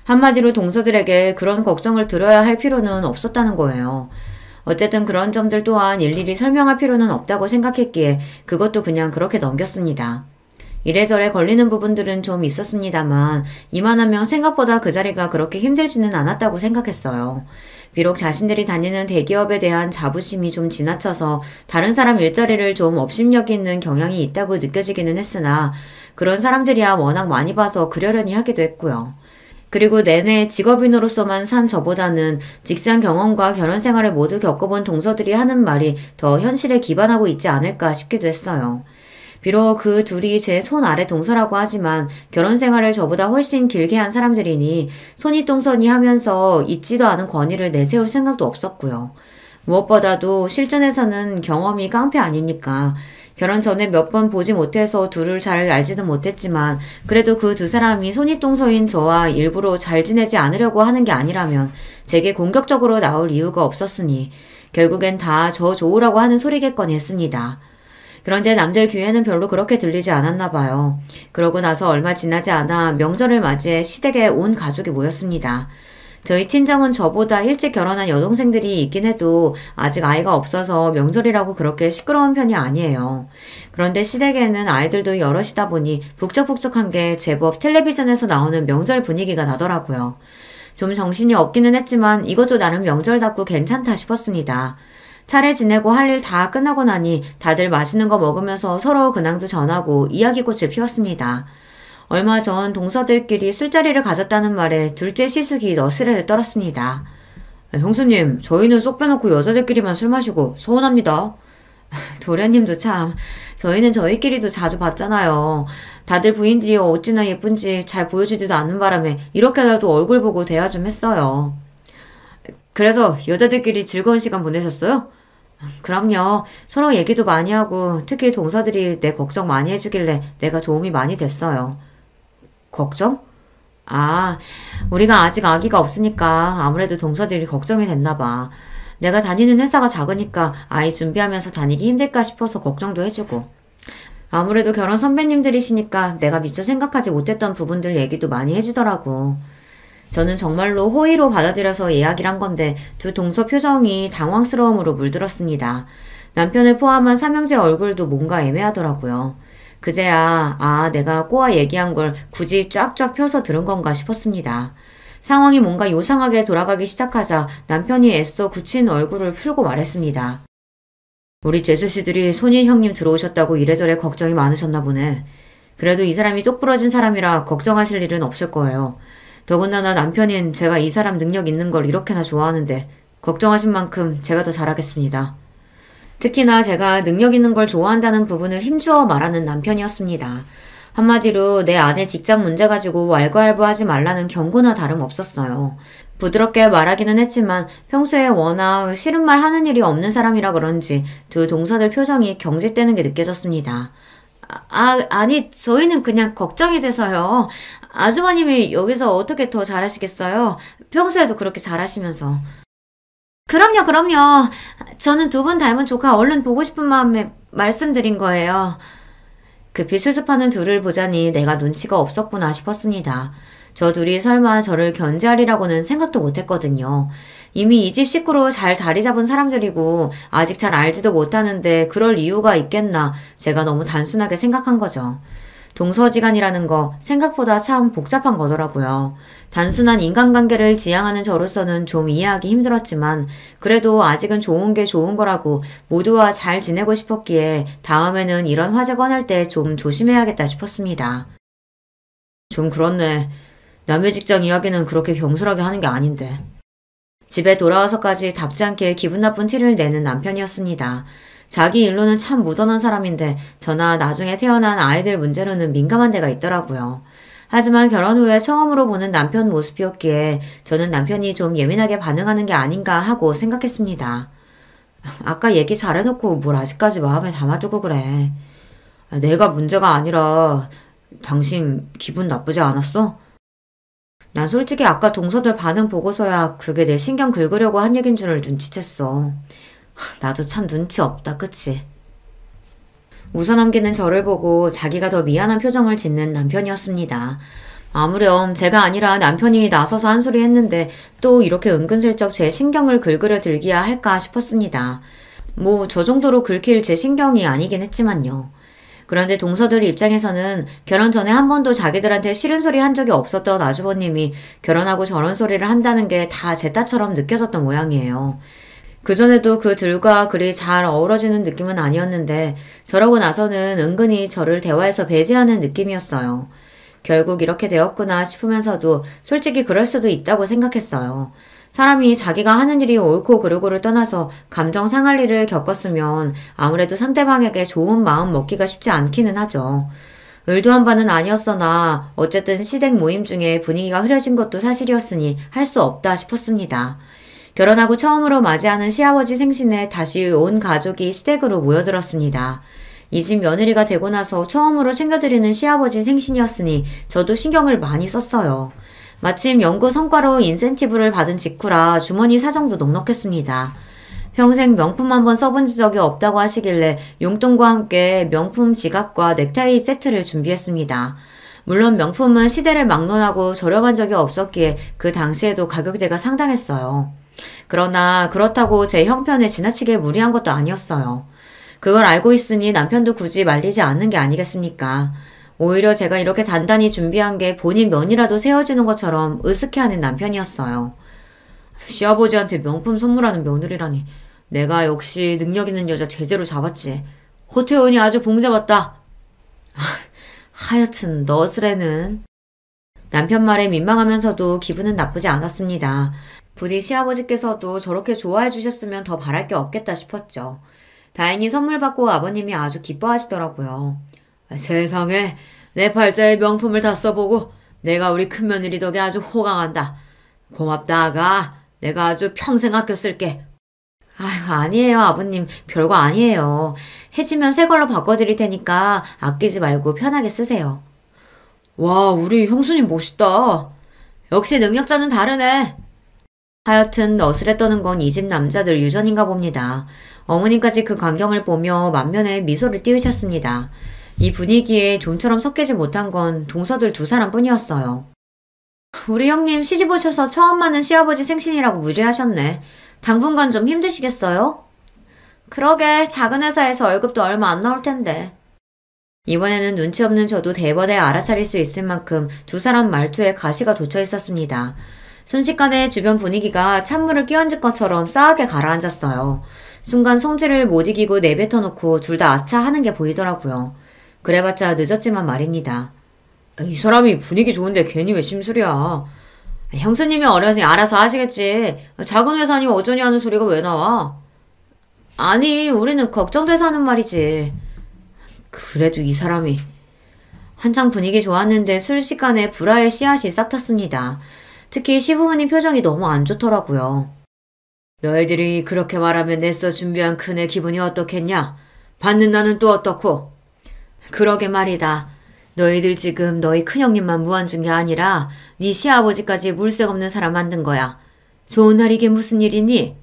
한마디로 동서들에게 그런 걱정을 들어야 할 필요는 없었다는 거예요. 어쨌든 그런 점들 또한 일일이 설명할 필요는 없다고 생각했기에 그것도 그냥 그렇게 넘겼습니다. 이래저래 걸리는 부분들은 좀 있었습니다만 이만하면 생각보다 그 자리가 그렇게 힘들지는 않았다고 생각했어요. 비록 자신들이 다니는 대기업에 대한 자부심이 좀 지나쳐서 다른 사람 일자리를 좀 업신여기 있는 경향이 있다고 느껴지기는 했으나 그런 사람들이야 워낙 많이 봐서 그러려니 하기도 했고요. 그리고 내내 직업인으로서만 산 저보다는 직장 경험과 결혼 생활을 모두 겪어본 동서들이 하는 말이 더 현실에 기반하고 있지 않을까 싶기도 했어요. 비록 그 둘이 제 손 아래 동서라고 하지만 결혼 생활을 저보다 훨씬 길게 한 사람들이니 손이동선이 하면서 있지도 않은 권위를 내세울 생각도 없었고요. 무엇보다도 실전에서는 경험이 깡패 아닙니까? 결혼 전에 몇 번 보지 못해서 둘을 잘 알지는 못했지만 그래도 그 두 사람이 손이동서인 저와 일부러 잘 지내지 않으려고 하는 게 아니라면 제게 공격적으로 나올 이유가 없었으니 결국엔 다 저 좋으라고 하는 소리겠거니 했습니다. 그런데 남들 귀에는 별로 그렇게 들리지 않았나 봐요. 그러고 나서 얼마 지나지 않아 명절을 맞이해 시댁에 온 가족이 모였습니다. 저희 친정은 저보다 일찍 결혼한 여동생들이 있긴 해도 아직 아이가 없어서 명절이라고 그렇게 시끄러운 편이 아니에요. 그런데 시댁에는 아이들도 여럿이다 보니 북적북적한 게 제법 텔레비전에서 나오는 명절 분위기가 나더라고요. 좀 정신이 없기는 했지만 이것도 나름 명절답고 괜찮다 싶었습니다. 차례 지내고 할 일 다 끝나고 나니 다들 맛있는 거 먹으면서 서로 근황도 전하고 이야기꽃을 피웠습니다. 얼마 전 동서들끼리 술자리를 가졌다는 말에 둘째 시숙이 너스레를 떨었습니다. 형수님, 저희는 쏙 빼놓고 여자들끼리만 술 마시고 서운합니다. 도련님도 참, 저희는 저희끼리도 자주 봤잖아요. 다들 부인들이 어찌나 예쁜지 잘 보여주지도 않는 바람에 이렇게라도 얼굴 보고 대화 좀 했어요. 그래서 여자들끼리 즐거운 시간 보내셨어요? 그럼요. 서로 얘기도 많이 하고 특히 동서들이 내 걱정 많이 해주길래 내가 도움이 많이 됐어요. 걱정? 아, 우리가 아직 아기가 없으니까 아무래도 동서들이 걱정이 됐나 봐. 내가 다니는 회사가 작으니까 아이 준비하면서 다니기 힘들까 싶어서 걱정도 해주고. 아무래도 결혼 선배님들이시니까 내가 미처 생각하지 못했던 부분들 얘기도 많이 해주더라고. 저는 정말로 호의로 받아들여서 이야기를 한 건데 두 동서 표정이 당황스러움으로 물들었습니다. 남편을 포함한 삼형제 얼굴도 뭔가 애매하더라고요. 그제야 내가 꼬아 얘기한 걸 굳이 쫙쫙 펴서 들은 건가 싶었습니다. 상황이 뭔가 요상하게 돌아가기 시작하자 남편이 애써 굳힌 얼굴을 풀고 말했습니다. 우리 재수씨들이 손인 형님 들어오셨다고 이래저래 걱정이 많으셨나 보네. 그래도 이 사람이 똑부러진 사람이라 걱정하실 일은 없을 거예요. 더군다나 남편인 제가 이 사람 능력 있는 걸 이렇게나 좋아하는데 걱정하신 만큼 제가 더 잘하겠습니다. 특히나 제가 능력 있는 걸 좋아한다는 부분을 힘주어 말하는 남편이었습니다. 한마디로 내 아내 직장 문제 가지고 왈가왈부하지 말라는 경고나 다름없었어요. 부드럽게 말하기는 했지만 평소에 워낙 싫은 말 하는 일이 없는 사람이라 그런지 두 동서들 표정이 경직되는 게 느껴졌습니다. 아니 저희는 그냥 걱정이 돼서요. 아주버님이 여기서 어떻게 더 잘하시겠어요? 평소에도 그렇게 잘하시면서. 그럼요. 저는 두 분 닮은 조카 얼른 보고 싶은 마음에 말씀드린 거예요. 급히 수습하는 둘을 보자니 내가 눈치가 없었구나 싶었습니다. 저 둘이 설마 저를 견제하리라고는 생각도 못했거든요. 이미 이 집 식구로 잘 자리 잡은 사람들이고 아직 잘 알지도 못하는데 그럴 이유가 있겠나 제가 너무 단순하게 생각한 거죠. 동서지간이라는 거 생각보다 참 복잡한 거더라고요. 단순한 인간관계를 지향하는 저로서는 좀 이해하기 힘들었지만 그래도 아직은 좋은 게 좋은 거라고 모두와 잘 지내고 싶었기에 다음에는 이런 화제 꺼낼 때 좀 조심해야겠다 싶었습니다. 좀 그렇네. 남의 직장 이야기는 그렇게 경솔하게 하는 게 아닌데. 집에 돌아와서까지 답지 않게 기분 나쁜 티를 내는 남편이었습니다. 자기 일로는 참 무던한 사람인데 저나 나중에 태어난 아이들 문제로는 민감한 데가 있더라고요. 하지만 결혼 후에 처음으로 보는 남편 모습이었기에 저는 남편이 좀 예민하게 반응하는 게 아닌가 하고 생각했습니다. 아까 얘기 잘해놓고 뭘 아직까지 마음에 담아두고 그래. 내가 문제가 아니라 당신 기분 나쁘지 않았어? 난 솔직히 아까 동서들 반응 보고서야 그게 내 신경 긁으려고 한 얘긴 줄을 눈치챘어. 나도 참 눈치 없다, 그치? 웃어넘기는 저를 보고 자기가 더 미안한 표정을 짓는 남편이었습니다. 아무렴 제가 아니라 남편이 나서서 한 소리 했는데 또 이렇게 은근슬쩍 제 신경을 긁으려 들기야 할까 싶었습니다. 뭐 저 정도로 긁힐 제 신경이 아니긴 했지만요. 그런데 동서들 입장에서는 결혼 전에 한 번도 자기들한테 싫은 소리 한 적이 없었던 아주버님이 결혼하고 저런 소리를 한다는 게 다 제 딸처럼 느껴졌던 모양이에요. 그전에도 그들과 그리 잘 어우러지는 느낌은 아니었는데 저러고 나서는 은근히 저를 대화에서 배제하는 느낌이었어요. 결국 이렇게 되었구나 싶으면서도 솔직히 그럴 수도 있다고 생각했어요. 사람이 자기가 하는 일이 옳고 그르고를 떠나서 감정 상할 일을 겪었으면 아무래도 상대방에게 좋은 마음 먹기가 쉽지 않기는 하죠. 의도한 바는 아니었으나 어쨌든 시댁 모임 중에 분위기가 흐려진 것도 사실이었으니 할 수 없다 싶었습니다. 결혼하고 처음으로 맞이하는 시아버지 생신에 다시 온 가족이 시댁으로 모여들었습니다. 이 집 며느리가 되고 나서 처음으로 챙겨드리는 시아버지 생신이었으니 저도 신경을 많이 썼어요. 마침 연구 성과로 인센티브를 받은 직후라 주머니 사정도 넉넉했습니다. 평생 명품 한번 써본 적이 없다고 하시길래 용돈과 함께 명품 지갑과 넥타이 세트를 준비했습니다. 물론 명품은 시대를 막론하고 저렴한 적이 없었기에 그 당시에도 가격대가 상당했어요. 그러나 그렇다고 제 형편에 지나치게 무리한 것도 아니었어요. 그걸 알고 있으니 남편도 굳이 말리지 않는 게 아니겠습니까? 오히려 제가 이렇게 단단히 준비한 게 본인 면이라도 세워주는 것처럼 으쓱해하는 남편이었어요. 시아버지한테 명품 선물하는 며느리라니. 내가 역시 능력 있는 여자 제대로 잡았지. 호태훈이 아주 봉잡았다. 하여튼 너스레는. 남편 말에 민망하면서도 기분은 나쁘지 않았습니다. 부디 시아버지께서도 저렇게 좋아해 주셨으면 더 바랄 게 없겠다 싶었죠. 다행히 선물 받고 아버님이 아주 기뻐하시더라고요. 세상에 내 팔자에 명품을 다 써보고 내가 우리 큰며느리 덕에 아주 호강한다. 고맙다 아가. 내가 아주 평생 아껴 쓸게. 아유 아니에요 아버님. 별거 아니에요. 해지면 새 걸로 바꿔드릴 테니까 아끼지 말고 편하게 쓰세요. 와 우리 형수님 멋있다. 역시 능력자는 다르네. 하여튼 너스레 떠는 건 이 집 남자들 유전인가 봅니다. 어머님까지 그 광경을 보며 만면에 미소를 띄우셨습니다. 이 분위기에 좀처럼 섞이지 못한 건 동서들 두 사람뿐이었어요. 우리 형님 시집 오셔서 처음 맞는 시아버지 생신이라고 무리하셨네. 당분간 좀 힘드시겠어요? 그러게 작은 회사에서 월급도 얼마 안 나올 텐데. 이번에는 눈치 없는 저도 대번에 알아차릴 수 있을 만큼 두 사람 말투에 가시가 돋쳐 있었습니다. 순식간에 주변 분위기가 찬물을 끼얹은 것처럼 싸하게 가라앉았어요. 순간 성질을 못 이기고 내뱉어놓고 둘 다 아차 하는 게 보이더라고요. 그래봤자 늦었지만 말입니다. 이 사람이 분위기 좋은데 괜히 왜 심술이야. 형수님이 어려서니 알아서 하시겠지. 작은 회사니 어쩌니 하는 소리가 왜 나와? 아니 우리는 걱정돼서 하는 말이지. 그래도 이 사람이. 한창 분위기 좋았는데 순식간에 불화의 씨앗이 싹 탔습니다. 특히 시부모님 표정이 너무 안 좋더라고요. 너희들이 그렇게 말하면 내서 준비한 큰애 기분이 어떻겠냐? 받는 나는 또 어떻고? 그러게 말이다. 너희들 지금 너희 큰형님만 무안준 게 아니라 네 시아버지까지 물색 없는 사람 만든 거야. 좋은 날 이게 무슨 일이니?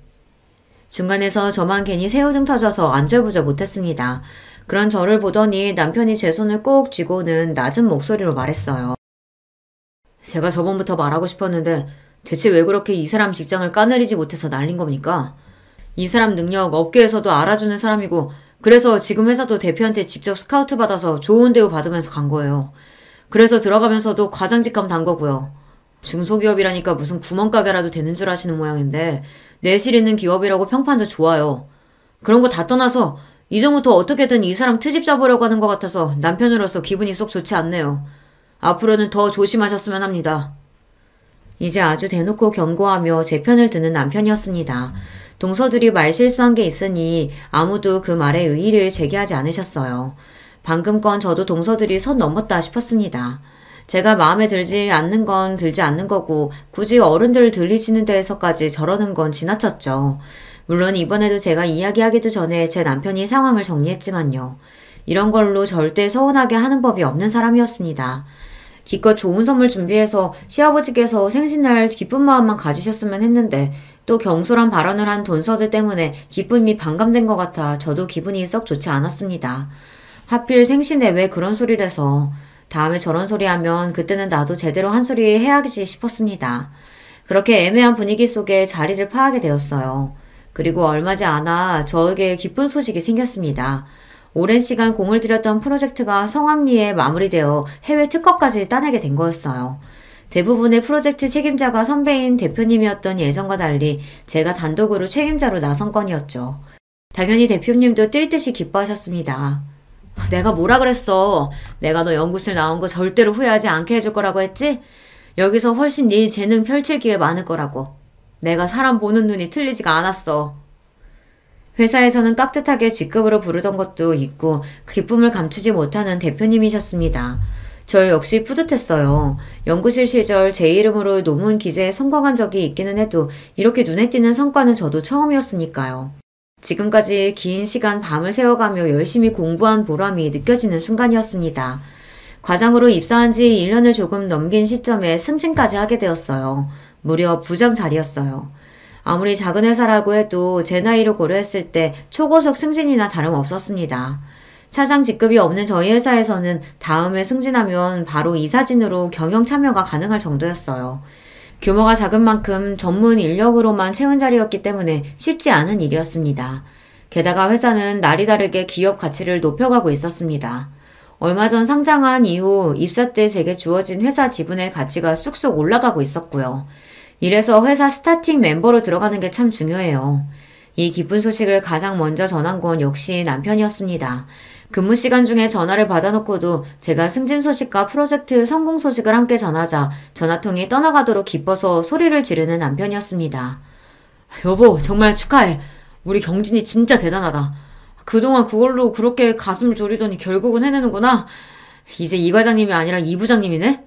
중간에서 저만 괜히 새우등 터져서 안절부절 못했습니다. 그런 저를 보더니 남편이 제 손을 꼭 쥐고는 낮은 목소리로 말했어요. 제가 저번부터 말하고 싶었는데 대체 왜 그렇게 이 사람 직장을 까내리지 못해서 날린 겁니까? 이 사람 능력 업계에서도 알아주는 사람이고 그래서 지금 회사도 대표한테 직접 스카우트 받아서 좋은 대우 받으면서 간 거예요. 그래서 들어가면서도 과장 직감 단 거고요. 중소기업이라니까 무슨 구멍가게라도 되는 줄 아시는 모양인데 내실 있는 기업이라고 평판도 좋아요. 그런 거 다 떠나서 이전부터 어떻게든 이 사람 트집 잡으려고 하는 것 같아서 남편으로서 기분이 쏙 좋지 않네요. 앞으로는 더 조심하셨으면 합니다. 이제 아주 대놓고 경고하며 제 편을 드는 남편이었습니다. 동서들이 말실수한 게 있으니 아무도 그 말에 의의를 제기하지 않으셨어요. 방금 건 저도 동서들이 선 넘었다 싶었습니다. 제가 마음에 들지 않는 건 들지 않는 거고 굳이 어른들 들리시는 데에서까지 저러는 건 지나쳤죠. 물론 이번에도 제가 이야기하기도 전에 제 남편이 상황을 정리했지만요. 이런 걸로 절대 서운하게 하는 법이 없는 사람이었습니다. 기껏 좋은 선물 준비해서 시아버지께서 생신날 기쁜 마음만 가지셨으면 했는데 또 경솔한 발언을 한 돈서들 때문에 기쁨이 반감된 것 같아 저도 기분이 썩 좋지 않았습니다. 하필 생신에 왜 그런 소리를 해서 다음에 저런 소리 하면 그때는 나도 제대로 한 소리 해야지 싶었습니다. 그렇게 애매한 분위기 속에 자리를 파하게 되었어요. 그리고 얼마지 않아 저에게 기쁜 소식이 생겼습니다. 오랜 시간 공을 들였던 프로젝트가 성황리에 마무리되어 해외 특허까지 따내게 된 거였어요. 대부분의 프로젝트 책임자가 선배인 대표님이었던 예전과 달리 제가 단독으로 책임자로 나선 건이었죠. 당연히 대표님도 뛸 듯이 기뻐하셨습니다. 내가 뭐라 그랬어. 내가 너 연구실 나온 거 절대로 후회하지 않게 해줄 거라고 했지? 여기서 훨씬 네 재능 펼칠 기회 많을 거라고. 내가 사람 보는 눈이 틀리지가 않았어. 회사에서는 깍듯하게 직급으로 부르던 것도 있고 기쁨을 감추지 못하는 대표님이셨습니다. 저 역시 뿌듯했어요. 연구실 시절 제 이름으로 논문 기재에 성공한 적이 있기는 해도 이렇게 눈에 띄는 성과는 저도 처음이었으니까요. 지금까지 긴 시간 밤을 새워가며 열심히 공부한 보람이 느껴지는 순간이었습니다. 과장으로 입사한 지 1년을 조금 넘긴 시점에 승진까지 하게 되었어요. 무려 부장 자리였어요. 아무리 작은 회사라고 해도 제 나이를 고려했을 때 초고속 승진이나 다름없었습니다. 차장 직급이 없는 저희 회사에서는 다음에 승진하면 바로 이사진으로 경영 참여가 가능할 정도였어요. 규모가 작은 만큼 전문 인력으로만 채운 자리였기 때문에 쉽지 않은 일이었습니다. 게다가 회사는 날이 다르게 기업 가치를 높여가고 있었습니다. 얼마 전 상장한 이후 입사 때 제게 주어진 회사 지분의 가치가 쑥쑥 올라가고 있었고요. 이래서 회사 스타팅 멤버로 들어가는 게 참 중요해요. 이 기쁜 소식을 가장 먼저 전한 건 역시 남편이었습니다. 근무 시간 중에 전화를 받아놓고도 제가 승진 소식과 프로젝트 성공 소식을 함께 전하자 전화통이 떠나가도록 기뻐서 소리를 지르는 남편이었습니다. 여보, 정말 축하해. 우리 경진이 진짜 대단하다. 그동안 그걸로 그렇게 가슴을 졸이더니 결국은 해내는구나. 이제 이 과장님이 아니라 이 부장님이네?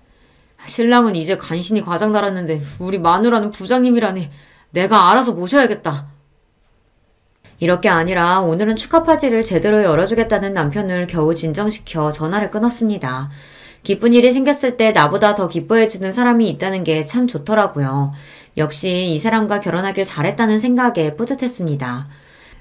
신랑은 이제 간신히 과장 달았는데 우리 마누라는 부장님이라니. 내가 알아서 모셔야겠다. 이렇게 아니라 오늘은 축하 파티를 제대로 열어주겠다는 남편을 겨우 진정시켜 전화를 끊었습니다. 기쁜 일이 생겼을 때 나보다 더 기뻐해주는 사람이 있다는 게 참 좋더라고요. 역시 이 사람과 결혼하길 잘했다는 생각에 뿌듯했습니다.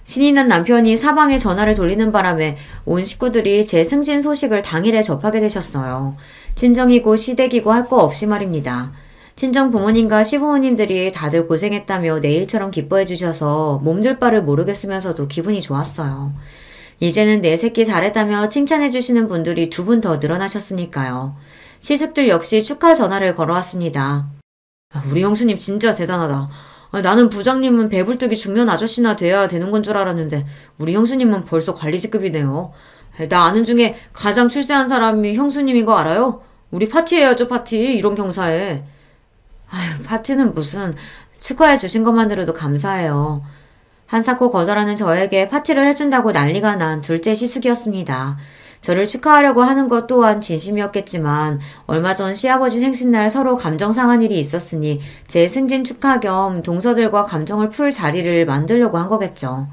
신이 난 남편이 사방에 전화를 돌리는 바람에 온 식구들이 제 승진 소식을 당일에 접하게 되셨어요. 친정이고 시댁이고 할 거 없이 말입니다. 친정 부모님과 시부모님들이 다들 고생했다며 내일처럼 기뻐해 주셔서 몸둘 바를 모르겠으면서도 기분이 좋았어요. 이제는 내 새끼 잘했다며 칭찬해 주시는 분들이 2분 더 늘어나셨으니까요. 시숙들 역시 축하 전화를 걸어왔습니다. 우리 형수님 진짜 대단하다. 나는 부장님은 배불뚝이 중년 아저씨나 돼야 되는 건 줄 알았는데 우리 형수님은 벌써 관리직급이네요. 나 아는 중에 가장 출세한 사람이 형수님인 거 알아요? 우리 파티해야죠, 파티. 이런 경사에. 아휴, 파티는 무슨. 축하해 주신 것만으로도 감사해요. 한사코 거절하는 저에게 파티를 해준다고 난리가 난 둘째 시숙이었습니다. 저를 축하하려고 하는 것 또한 진심이었겠지만 얼마 전 시아버지 생신날 서로 감정 상한 일이 있었으니 제 승진 축하 겸 동서들과 감정을 풀 자리를 만들려고 한 거겠죠.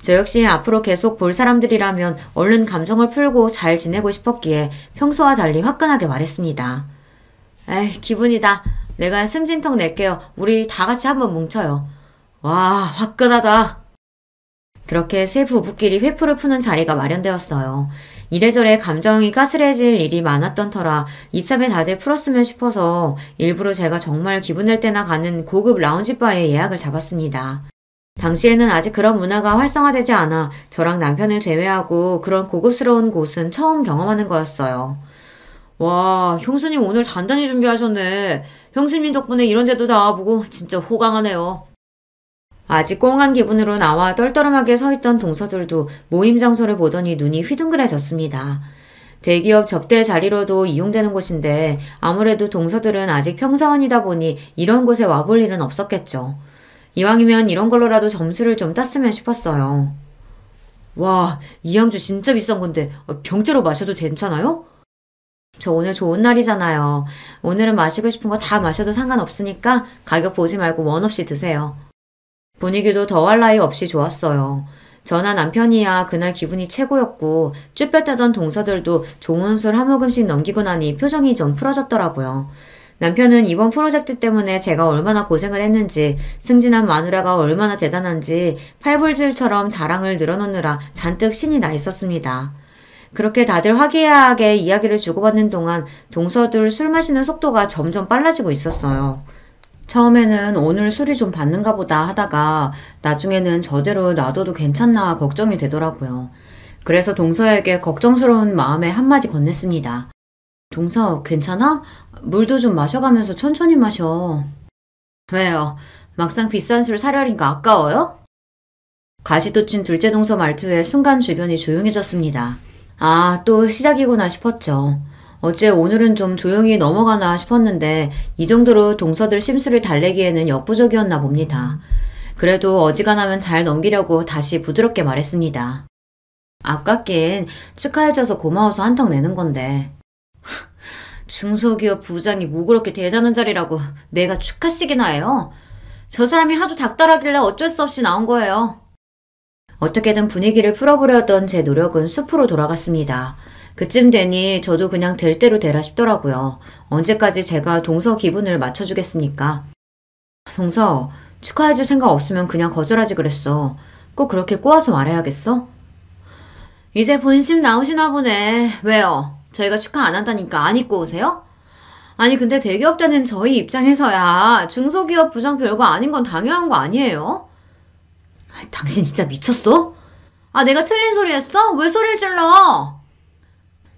저 역시 앞으로 계속 볼 사람들이라면 얼른 감정을 풀고 잘 지내고 싶었기에 평소와 달리 화끈하게 말했습니다. 에이, 기분이다. 내가 승진턱 낼게요. 우리 다 같이 한번 뭉쳐요. 와, 화끈하다. 그렇게 세 부부끼리 회풀을 푸는 자리가 마련되었어요. 이래저래 감정이 까슬해질 일이 많았던 터라 이참에 다들 풀었으면 싶어서 일부러 제가 정말 기분 낼 때나 가는 고급 라운지바에 예약을 잡았습니다. 당시에는 아직 그런 문화가 활성화되지 않아 저랑 남편을 제외하고 그런 고급스러운 곳은 처음 경험하는 거였어요. 와, 형수님 오늘 단단히 준비하셨네. 형수님 덕분에 이런 데도 다 와보고 진짜 호강하네요. 아직 꽁한 기분으로 나와 떨떠름하게 서있던 동서들도 모임 장소를 보더니 눈이 휘둥그레졌습니다. 대기업 접대 자리로도 이용되는 곳인데 아무래도 동서들은 아직 평사원이다 보니 이런 곳에 와볼 일은 없었겠죠. 이왕이면 이런 걸로라도 점수를 좀 땄으면 싶었어요. 와, 이 양주 진짜 비싼 건데 병째로 마셔도 괜찮아요? 저 오늘 좋은 날이잖아요. 오늘은 마시고 싶은 거 다 마셔도 상관없으니까 가격 보지 말고 원 없이 드세요. 분위기도 더할 나위 없이 좋았어요. 저나 남편이야 그날 기분이 최고였고 쭈뼛하던 동서들도 좋은 술 한 모금씩 넘기고 나니 표정이 좀 풀어졌더라고요. 남편은 이번 프로젝트 때문에 제가 얼마나 고생을 했는지, 승진한 마누라가 얼마나 대단한지 팔불질처럼 자랑을 늘어놓느라 잔뜩 신이 나 있었습니다. 그렇게 다들 화기애애하게 이야기를 주고받는 동안 동서들 술 마시는 속도가 점점 빨라지고 있었어요. 처음에는 오늘 술이 좀 받는가 보다 하다가 나중에는 저대로 놔둬도 괜찮나 걱정이 되더라고요. 그래서 동서에게 걱정스러운 마음에 한마디 건넸습니다. 동서, 괜찮아? 물도 좀 마셔가면서 천천히 마셔. 왜요? 막상 비싼 술 사려니까 아까워요? 가시돋친 둘째 동서 말투에 순간 주변이 조용해졌습니다. 아, 또 시작이구나 싶었죠. 어째 오늘은 좀 조용히 넘어가나 싶었는데 이 정도로 동서들 심술을 달래기에는 역부족이었나 봅니다. 그래도 어지간하면 잘 넘기려고 다시 부드럽게 말했습니다. 아깝긴 축하해줘서 고마워서 한턱 내는 건데. 중소기업 부장이 뭐 그렇게 대단한 자리라고 내가 축하식이나 해요? 저 사람이 하도 닥달하길래 어쩔 수 없이 나온 거예요. 어떻게든 분위기를 풀어보려던 제 노력은 숲으로 돌아갔습니다. 그쯤 되니 저도 그냥 될 대로 되라 싶더라고요. 언제까지 제가 동서 기분을 맞춰주겠습니까? 동서, 축하해줄 생각 없으면 그냥 거절하지 그랬어. 꼭 그렇게 꼬아서 말해야겠어? 이제 본심 나오시나 보네. 왜요? 저희가 축하 안 한다니까 안 입고 오세요? 아니 근데 대기업자는 저희 입장에서야 중소기업 부장 별거 아닌 건 당연한 거 아니에요? 당신 진짜 미쳤어? 아 내가 틀린 소리 했어? 왜 소리를 질러?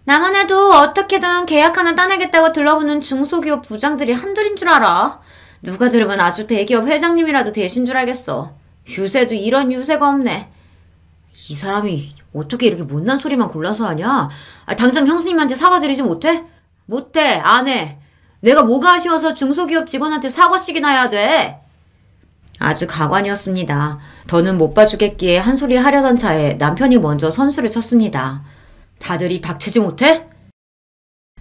나만 해도 어떻게든 계약 하나 따내겠다고 들러붙는 중소기업 부장들이 한둘인 줄 알아. 누가 들으면 아주 대기업 회장님이라도 되신 줄 알겠어. 유세도 이런 유세가 없네. 이 사람이 어떻게 이렇게 못난 소리만 골라서 하냐? 아, 당장 형수님한테 사과드리지 못해? 못해, 안 해. 내가 뭐가 아쉬워서 중소기업 직원한테 사과식이나 해야 돼. 아주 가관이었습니다. 더는 못 봐주겠기에 한 소리 하려던 차에 남편이 먼저 선수를 쳤습니다. 다들 입 닥치지 못해?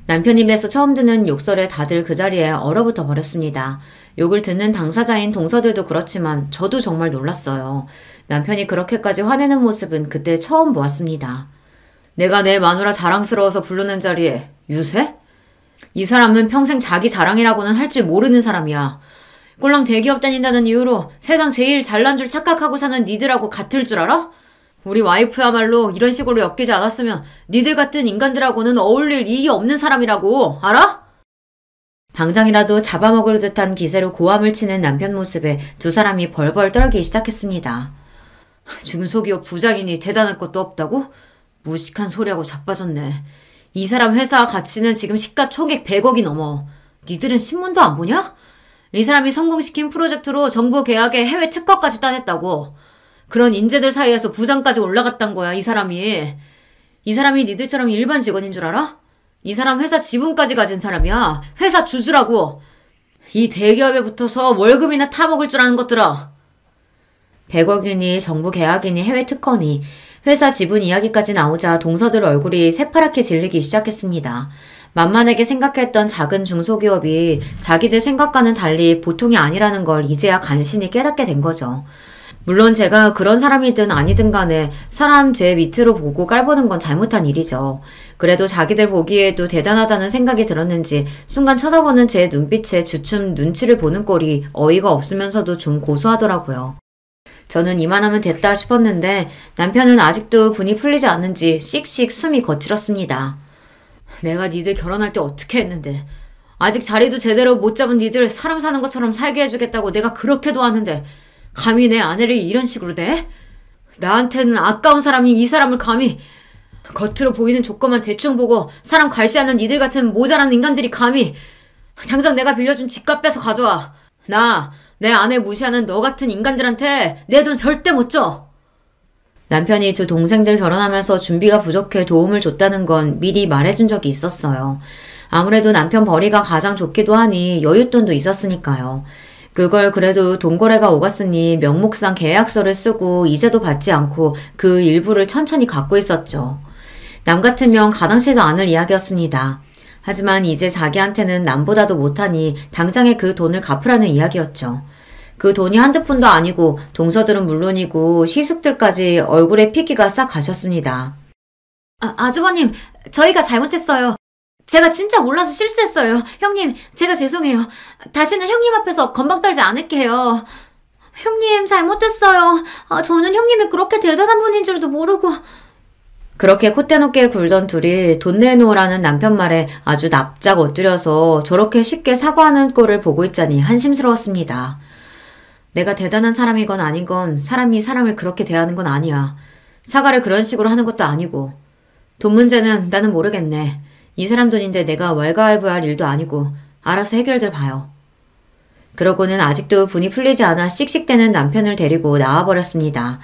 남편 입에서 처음 듣는 욕설에 다들 그 자리에 얼어붙어 버렸습니다. 욕을 듣는 당사자인 동서들도 그렇지만 저도 정말 놀랐어요. 남편이 그렇게까지 화내는 모습은 그때 처음 보았습니다. 내가 내 마누라 자랑스러워서 부르는 자리에 유세? 이 사람은 평생 자기 자랑이라고는 할 줄 모르는 사람이야. 꼴랑 대기업 다닌다는 이유로 세상 제일 잘난 줄 착각하고 사는 니들하고 같을 줄 알아? 우리 와이프야말로 이런 식으로 엮이지 않았으면 니들 같은 인간들하고는 어울릴 일이 없는 사람이라고, 알아? 당장이라도 잡아먹을 듯한 기세로 고함을 치는 남편 모습에 두 사람이 벌벌 떨기 시작했습니다. 중소기업 부장이니 대단할 것도 없다고? 무식한 소리하고 자빠졌네. 이 사람 회사 가치는 지금 시가총액 100억이 넘어. 니들은 신문도 안 보냐? 이 사람이 성공시킨 프로젝트로 정부 계약에 해외 특허까지 따냈다고. 그런 인재들 사이에서 부장까지 올라갔단 거야, 이 사람이. 이 사람이 니들처럼 일반 직원인 줄 알아? 이 사람 회사 지분까지 가진 사람이야. 회사 주주라고. 이 대기업에 붙어서 월급이나 타먹을 줄 아는 것들아. 100억이니 정부 계약이니 해외 특허니 회사 지분 이야기까지 나오자 동서들 얼굴이 새파랗게 질리기 시작했습니다. 만만하게 생각했던 작은 중소기업이 자기들 생각과는 달리 보통이 아니라는 걸 이제야 간신히 깨닫게 된 거죠. 물론 제가 그런 사람이든 아니든 간에 사람 제 밑으로 보고 깔보는 건 잘못한 일이죠. 그래도 자기들 보기에도 대단하다는 생각이 들었는지 순간 쳐다보는 제 눈빛에 주춤 눈치를 보는 꼴이 어이가 없으면서도 좀 고소하더라고요. 저는 이만하면 됐다 싶었는데 남편은 아직도 분이 풀리지 않는지 씩씩 숨이 거칠었습니다. 내가 니들 결혼할 때 어떻게 했는데 아직 자리도 제대로 못 잡은 니들 사람 사는 것처럼 살게 해주겠다고 내가 그렇게 도왔는데 감히 내 아내를 이런 식으로 대? 나한테는 아까운 사람이 이 사람을 감히 겉으로 보이는 조건만 대충 보고 사람 괄시하는 니들 같은 모자란 인간들이 감히 당장 내가 빌려준 집값 빼서 가져와. 내 아내 무시하는 너 같은 인간들한테 내 돈 절대 못 줘. 남편이 두 동생들 결혼하면서 준비가 부족해 도움을 줬다는 건 미리 말해준 적이 있었어요. 아무래도 남편 벌이가 가장 좋기도 하니 여윳돈도 있었으니까요. 그걸 그래도 돈거래가 오갔으니 명목상 계약서를 쓰고 이자도 받지 않고 그 일부를 천천히 갖고 있었죠. 남 같으면 가당치도 않을 이야기였습니다. 하지만 이제 자기한테는 남보다도 못하니 당장에 그 돈을 갚으라는 이야기였죠. 그 돈이 한두 푼도 아니고 동서들은 물론이고 시숙들까지 얼굴에 피기가 싹 가셨습니다. 아주버님, 저희가 잘못했어요. 제가 진짜 몰라서 실수했어요. 형님, 제가 죄송해요. 다시는 형님 앞에서 건방 떨지 않을게요. 형님, 잘못했어요. 저는 형님이 그렇게 대단한 분인 줄도 모르고. 그렇게 콧대높게 굴던 둘이 돈 내놓으라는 남편 말에 아주 납작 엎드려서 저렇게 쉽게 사과하는 꼴을 보고 있자니 한심스러웠습니다. 내가 대단한 사람이건 아닌건 사람이 사람을 그렇게 대하는 건 아니야. 사과를 그런 식으로 하는 것도 아니고. 돈 문제는 나는 모르겠네. 이 사람 돈인데 내가 왈가왈부할 일도 아니고 알아서 해결들 봐요. 그러고는 아직도 분이 풀리지 않아 씩씩대는 남편을 데리고 나와버렸습니다.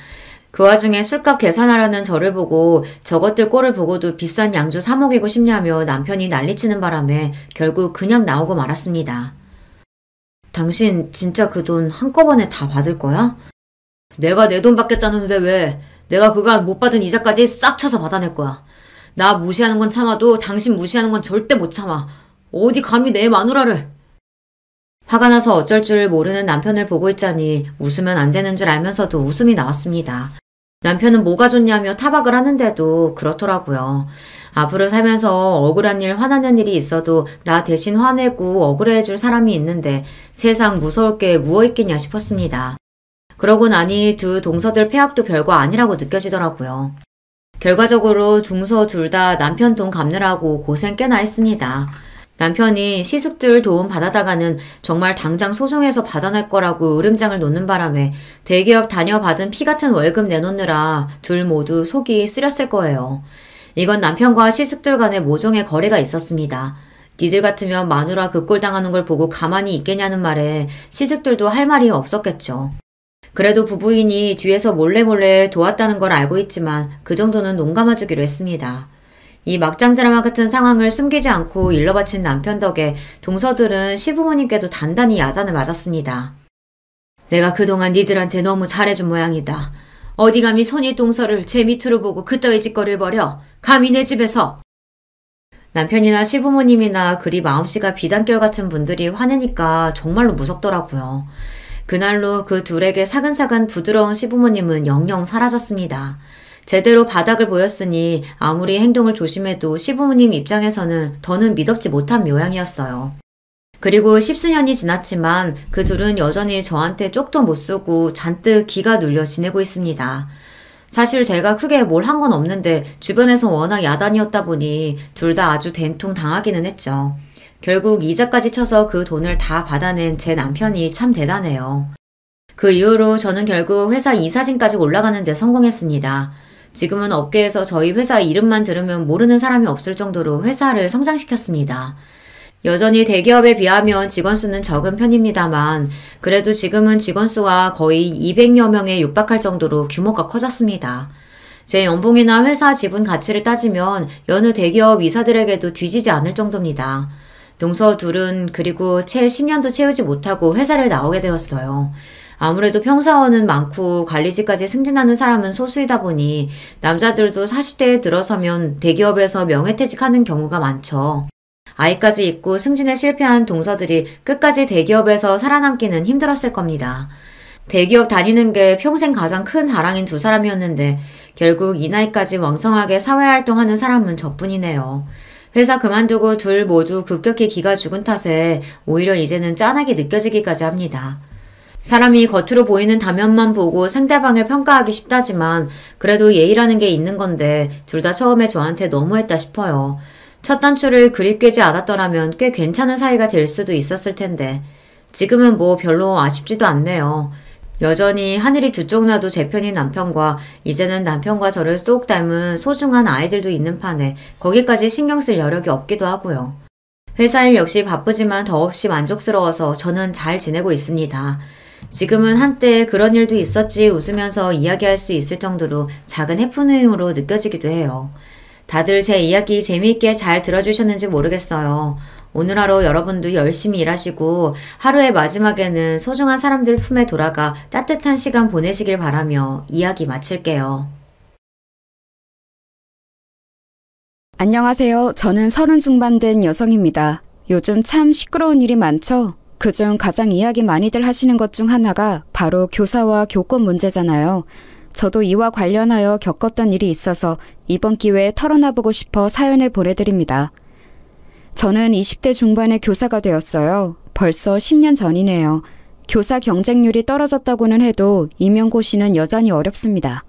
그 와중에 술값 계산하라는 저를 보고 저것들 꼴을 보고도 비싼 양주 사 먹이고 싶냐며 남편이 난리치는 바람에 결국 그냥 나오고 말았습니다. 당신 진짜 그 돈 한꺼번에 다 받을 거야? 내가 내 돈 받겠다는데 왜? 내가 그간 못 받은 이자까지 싹 쳐서 받아낼 거야. 나 무시하는 건 참아도 당신 무시하는 건 절대 못 참아. 어디 감히 내 마누라를. 화가 나서 어쩔 줄 모르는 남편을 보고 있자니 웃으면 안 되는 줄 알면서도 웃음이 나왔습니다. 남편은 뭐가 좋냐며 타박을 하는데도 그렇더라고요. 앞으로 살면서 억울한 일, 화나는 일이 있어도 나 대신 화내고 억울해줄 사람이 있는데 세상 무서울 게 무엇 있겠냐 싶었습니다. 그러고 나니 두 동서들 폐악도 별거 아니라고 느껴지더라고요. 결과적으로 동서 둘 다 남편 돈 갚느라고 고생 꽤나 했습니다. 남편이 시숙들 도움 받아다가는 정말 당장 소송해서 받아낼 거라고 으름장을 놓는 바람에 대기업 다녀받은 피 같은 월급 내놓느라 둘 모두 속이 쓰렸을 거예요. 이건 남편과 시숙들 간의 모종의 거래가 있었습니다. 니들 같으면 마누라 그 꼴 당하는 걸 보고 가만히 있겠냐는 말에 시숙들도 할 말이 없었겠죠. 그래도 부부인이 뒤에서 몰래 도왔다는 걸 알고 있지만 그 정도는 농감아주기로 했습니다. 이 막장 드라마 같은 상황을 숨기지 않고 일러 바친 남편 덕에 동서들은 시부모님께도 단단히 야단을 맞았습니다. 내가 그동안 니들한테 너무 잘해준 모양이다. 어디 감히 손이 동서를 제 밑으로 보고 그따위 짓거리를 벌여. 감히 내 집에서. 남편이나 시부모님이나 그리 마음씨가 비단결 같은 분들이 화내니까 정말로 무섭더라고요. 그날로 그 둘에게 사근사근 부드러운 시부모님은 영영 사라졌습니다. 제대로 바닥을 보였으니 아무리 행동을 조심해도 시부모님 입장에서는 더는 미덥지 못한 모양이었어요. 그리고 십수년이 지났지만 그 둘은 여전히 저한테 쪽도 못 쓰고 잔뜩 기가 눌려 지내고 있습니다. 사실 제가 크게 뭘 한 건 없는데 주변에서 워낙 야단이었다 보니 둘 다 아주 된통 당하기는 했죠. 결국 이자까지 쳐서 그 돈을 다 받아낸 제 남편이 참 대단해요. 그 이후로 저는 결국 회사 이사진까지 올라가는 데 성공했습니다. 지금은 업계에서 저희 회사 이름만 들으면 모르는 사람이 없을 정도로 회사를 성장시켰습니다. 여전히 대기업에 비하면 직원 수는 적은 편입니다만 그래도 지금은 직원 수가 거의 200여 명에 육박할 정도로 규모가 커졌습니다. 제 연봉이나 회사 지분 가치를 따지면 여느 대기업 이사들에게도 뒤지지 않을 정도입니다. 동서 둘은 그리고 채 10년도 채우지 못하고 회사를 나오게 되었어요. 아무래도 평사원은 많고 관리직까지 승진하는 사람은 소수이다 보니 남자들도 40대에 들어서면 대기업에서 명예퇴직하는 경우가 많죠. 아이까지 있고 승진에 실패한 동서들이 끝까지 대기업에서 살아남기는 힘들었을 겁니다. 대기업 다니는 게 평생 가장 큰 자랑인 두 사람이었는데 결국 이 나이까지 왕성하게 사회활동하는 사람은 저뿐이네요. 회사 그만두고 둘 모두 급격히 기가 죽은 탓에 오히려 이제는 짠하게 느껴지기까지 합니다. 사람이 겉으로 보이는 단면만 보고 상대방을 평가하기 쉽다지만 그래도 예의라는 게 있는 건데 둘 다 처음에 저한테 너무했다 싶어요. 첫 단추를 그리 꿰지 않았더라면 꽤 괜찮은 사이가 될 수도 있었을 텐데 지금은 뭐 별로 아쉽지도 않네요. 여전히 하늘이 두 쪽 나도 제 편인 남편과 이제는 남편과 저를 쏙 닮은 소중한 아이들도 있는 판에 거기까지 신경 쓸 여력이 없기도 하고요. 회사 일 역시 바쁘지만 더없이 만족스러워서 저는 잘 지내고 있습니다. 지금은 한때 그런 일도 있었지 웃으면서 이야기할 수 있을 정도로 작은 해프닝으로 느껴지기도 해요. 다들 제 이야기 재미있게 잘 들어주셨는지 모르겠어요. 오늘 하루 여러분도 열심히 일하시고 하루의 마지막에는 소중한 사람들 품에 돌아가 따뜻한 시간 보내시길 바라며 이야기 마칠게요. 안녕하세요. 저는 30 중반 된 여성입니다. 요즘 참 시끄러운 일이 많죠? 그중 가장 이야기 많이들 하시는 것 중 하나가 바로 교사와 교권 문제잖아요. 저도 이와 관련하여 겪었던 일이 있어서 이번 기회에 털어놔보고 싶어 사연을 보내드립니다. 저는 20대 중반에 교사가 되었어요. 벌써 10년 전이네요. 교사 경쟁률이 떨어졌다고는 해도 임용고시는 여전히 어렵습니다.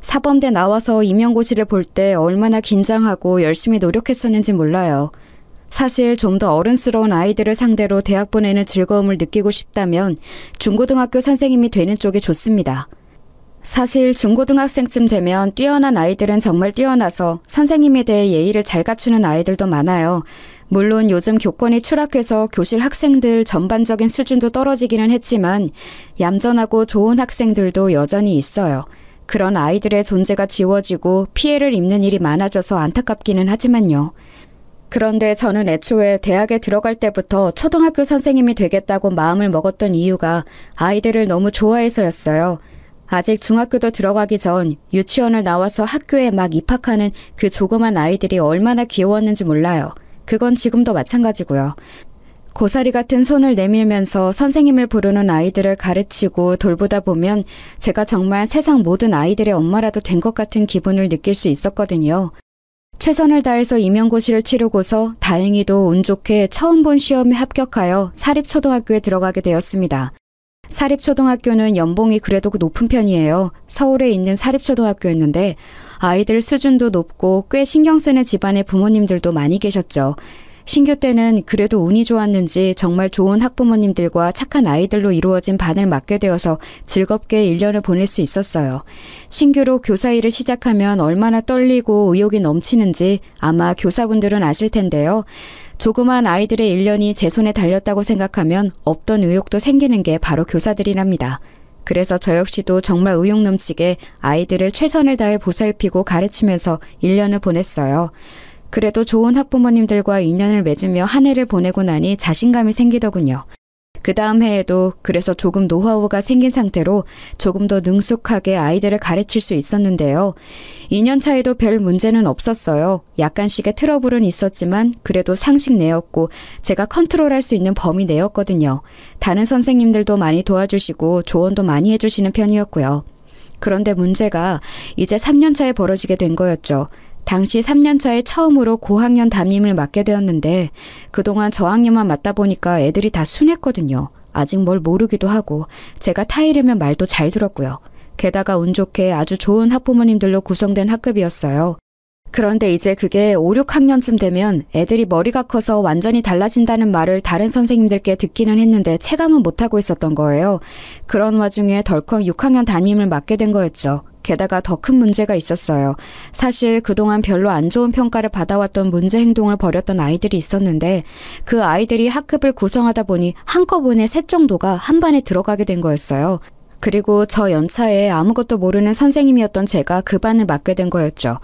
사범대 나와서 임용고시를 볼 때 얼마나 긴장하고 열심히 노력했었는지 몰라요. 사실 좀 더 어른스러운 아이들을 상대로 대학 보내는 즐거움을 느끼고 싶다면 중고등학교 선생님이 되는 쪽이 좋습니다. 사실 중고등학생쯤 되면 뛰어난 아이들은 정말 뛰어나서 선생님에 대해 예의를 잘 갖추는 아이들도 많아요. 물론 요즘 교권이 추락해서 교실 학생들 전반적인 수준도 떨어지기는 했지만 얌전하고 좋은 학생들도 여전히 있어요. 그런 아이들의 존재가 지워지고 피해를 입는 일이 많아져서 안타깝기는 하지만요. 그런데 저는 애초에 대학에 들어갈 때부터 초등학교 선생님이 되겠다고 마음을 먹었던 이유가 아이들을 너무 좋아해서였어요. 아직 중학교도 들어가기 전 유치원을 나와서 학교에 막 입학하는 그 조그만 아이들이 얼마나 귀여웠는지 몰라요. 그건 지금도 마찬가지고요. 고사리 같은 손을 내밀면서 선생님을 부르는 아이들을 가르치고 돌보다 보면 제가 정말 세상 모든 아이들의 엄마라도 된 것 같은 기분을 느낄 수 있었거든요. 최선을 다해서 임용고시를 치르고서 다행히도 운 좋게 처음 본 시험에 합격하여 사립초등학교에 들어가게 되었습니다. 사립초등학교는 연봉이 그래도 높은 편이에요. 서울에 있는 사립초등학교였는데 아이들 수준도 높고 꽤 신경 쓰는 집안의 부모님들도 많이 계셨죠. 신규 때는 그래도 운이 좋았는지 정말 좋은 학부모님들과 착한 아이들로 이루어진 반을 맡게 되어서 즐겁게 1년을 보낼 수 있었어요. 신규로 교사 일을 시작하면 얼마나 떨리고 의욕이 넘치는지 아마 교사분들은 아실 텐데요. 조그만 아이들의 1년이 제 손에 달렸다고 생각하면 없던 의욕도 생기는 게 바로 교사들이랍니다. 그래서 저 역시도 정말 의욕 넘치게 아이들을 최선을 다해 보살피고 가르치면서 1년을 보냈어요. 그래도 좋은 학부모님들과 인연을 맺으며 한 해를 보내고 나니 자신감이 생기더군요. 그 다음 해에도 그래서 조금 노하우가 생긴 상태로 조금 더 능숙하게 아이들을 가르칠 수 있었는데요. 2년 차에도 별 문제는 없었어요. 약간씩의 트러블은 있었지만 그래도 상식 내였고 제가 컨트롤할 수 있는 범위 내였거든요. 다른 선생님들도 많이 도와주시고 조언도 많이 해주시는 편이었고요. 그런데 문제가 이제 3년 차에 벌어지게 된 거였죠. 당시 3년차에 처음으로 고학년 담임을 맡게 되었는데 그동안 저학년만 맡다 보니까 애들이 다 순했거든요. 아직 뭘 모르기도 하고 제가 타이르면 말도 잘 들었고요. 게다가 운 좋게 아주 좋은 학부모님들로 구성된 학급이었어요. 그런데 이제 그게 5, 6학년쯤 되면 애들이 머리가 커서 완전히 달라진다는 말을 다른 선생님들께 듣기는 했는데 체감은 못하고 있었던 거예요. 그런 와중에 덜컥 6학년 담임을 맡게 된 거였죠. 게다가 더 큰 문제가 있었어요. 사실 그동안 별로 안 좋은 평가를 받아왔던 문제 행동을 벌였던 아이들이 있었는데 그 아이들이 학급을 구성하다 보니 한꺼번에 셋 정도가 한 반에 들어가게 된 거였어요. 그리고 저 연차에 아무것도 모르는 선생님이었던 제가 그 반을 맡게 된 거였죠.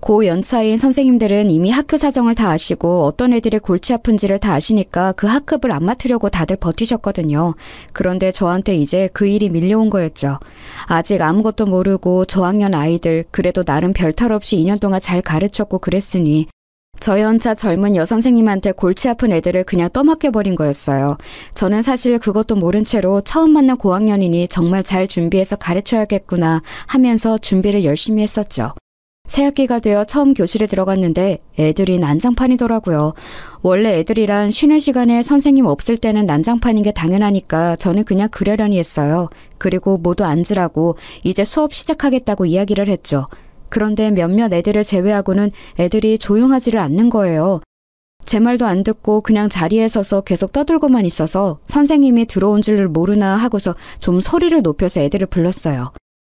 고 연차인 선생님들은 이미 학교 사정을 다 아시고 어떤 애들이 골치 아픈지를 다 아시니까 그 학급을 안 맡으려고 다들 버티셨거든요. 그런데 저한테 이제 그 일이 밀려온 거였죠. 아직 아무것도 모르고 저학년 아이들 그래도 나름 별탈 없이 2년 동안 잘 가르쳤고 그랬으니 저 연차 젊은 여선생님한테 골치 아픈 애들을 그냥 떠맡겨버린 거였어요. 저는 사실 그것도 모른 채로 처음 만난 고학년이니 정말 잘 준비해서 가르쳐야겠구나 하면서 준비를 열심히 했었죠. 새학기가 되어 처음 교실에 들어갔는데 애들이 난장판이더라고요. 원래 애들이란 쉬는 시간에 선생님 없을 때는 난장판인 게 당연하니까 저는 그냥 그러려니 했어요. 그리고 모두 앉으라고 이제 수업 시작하겠다고 이야기를 했죠. 그런데 몇몇 애들을 제외하고는 애들이 조용하지를 않는 거예요. 제 말도 안 듣고 그냥 자리에 서서 계속 떠들고만 있어서 선생님이 들어온 줄 모르나 하고서 좀 소리를 높여서 애들을 불렀어요.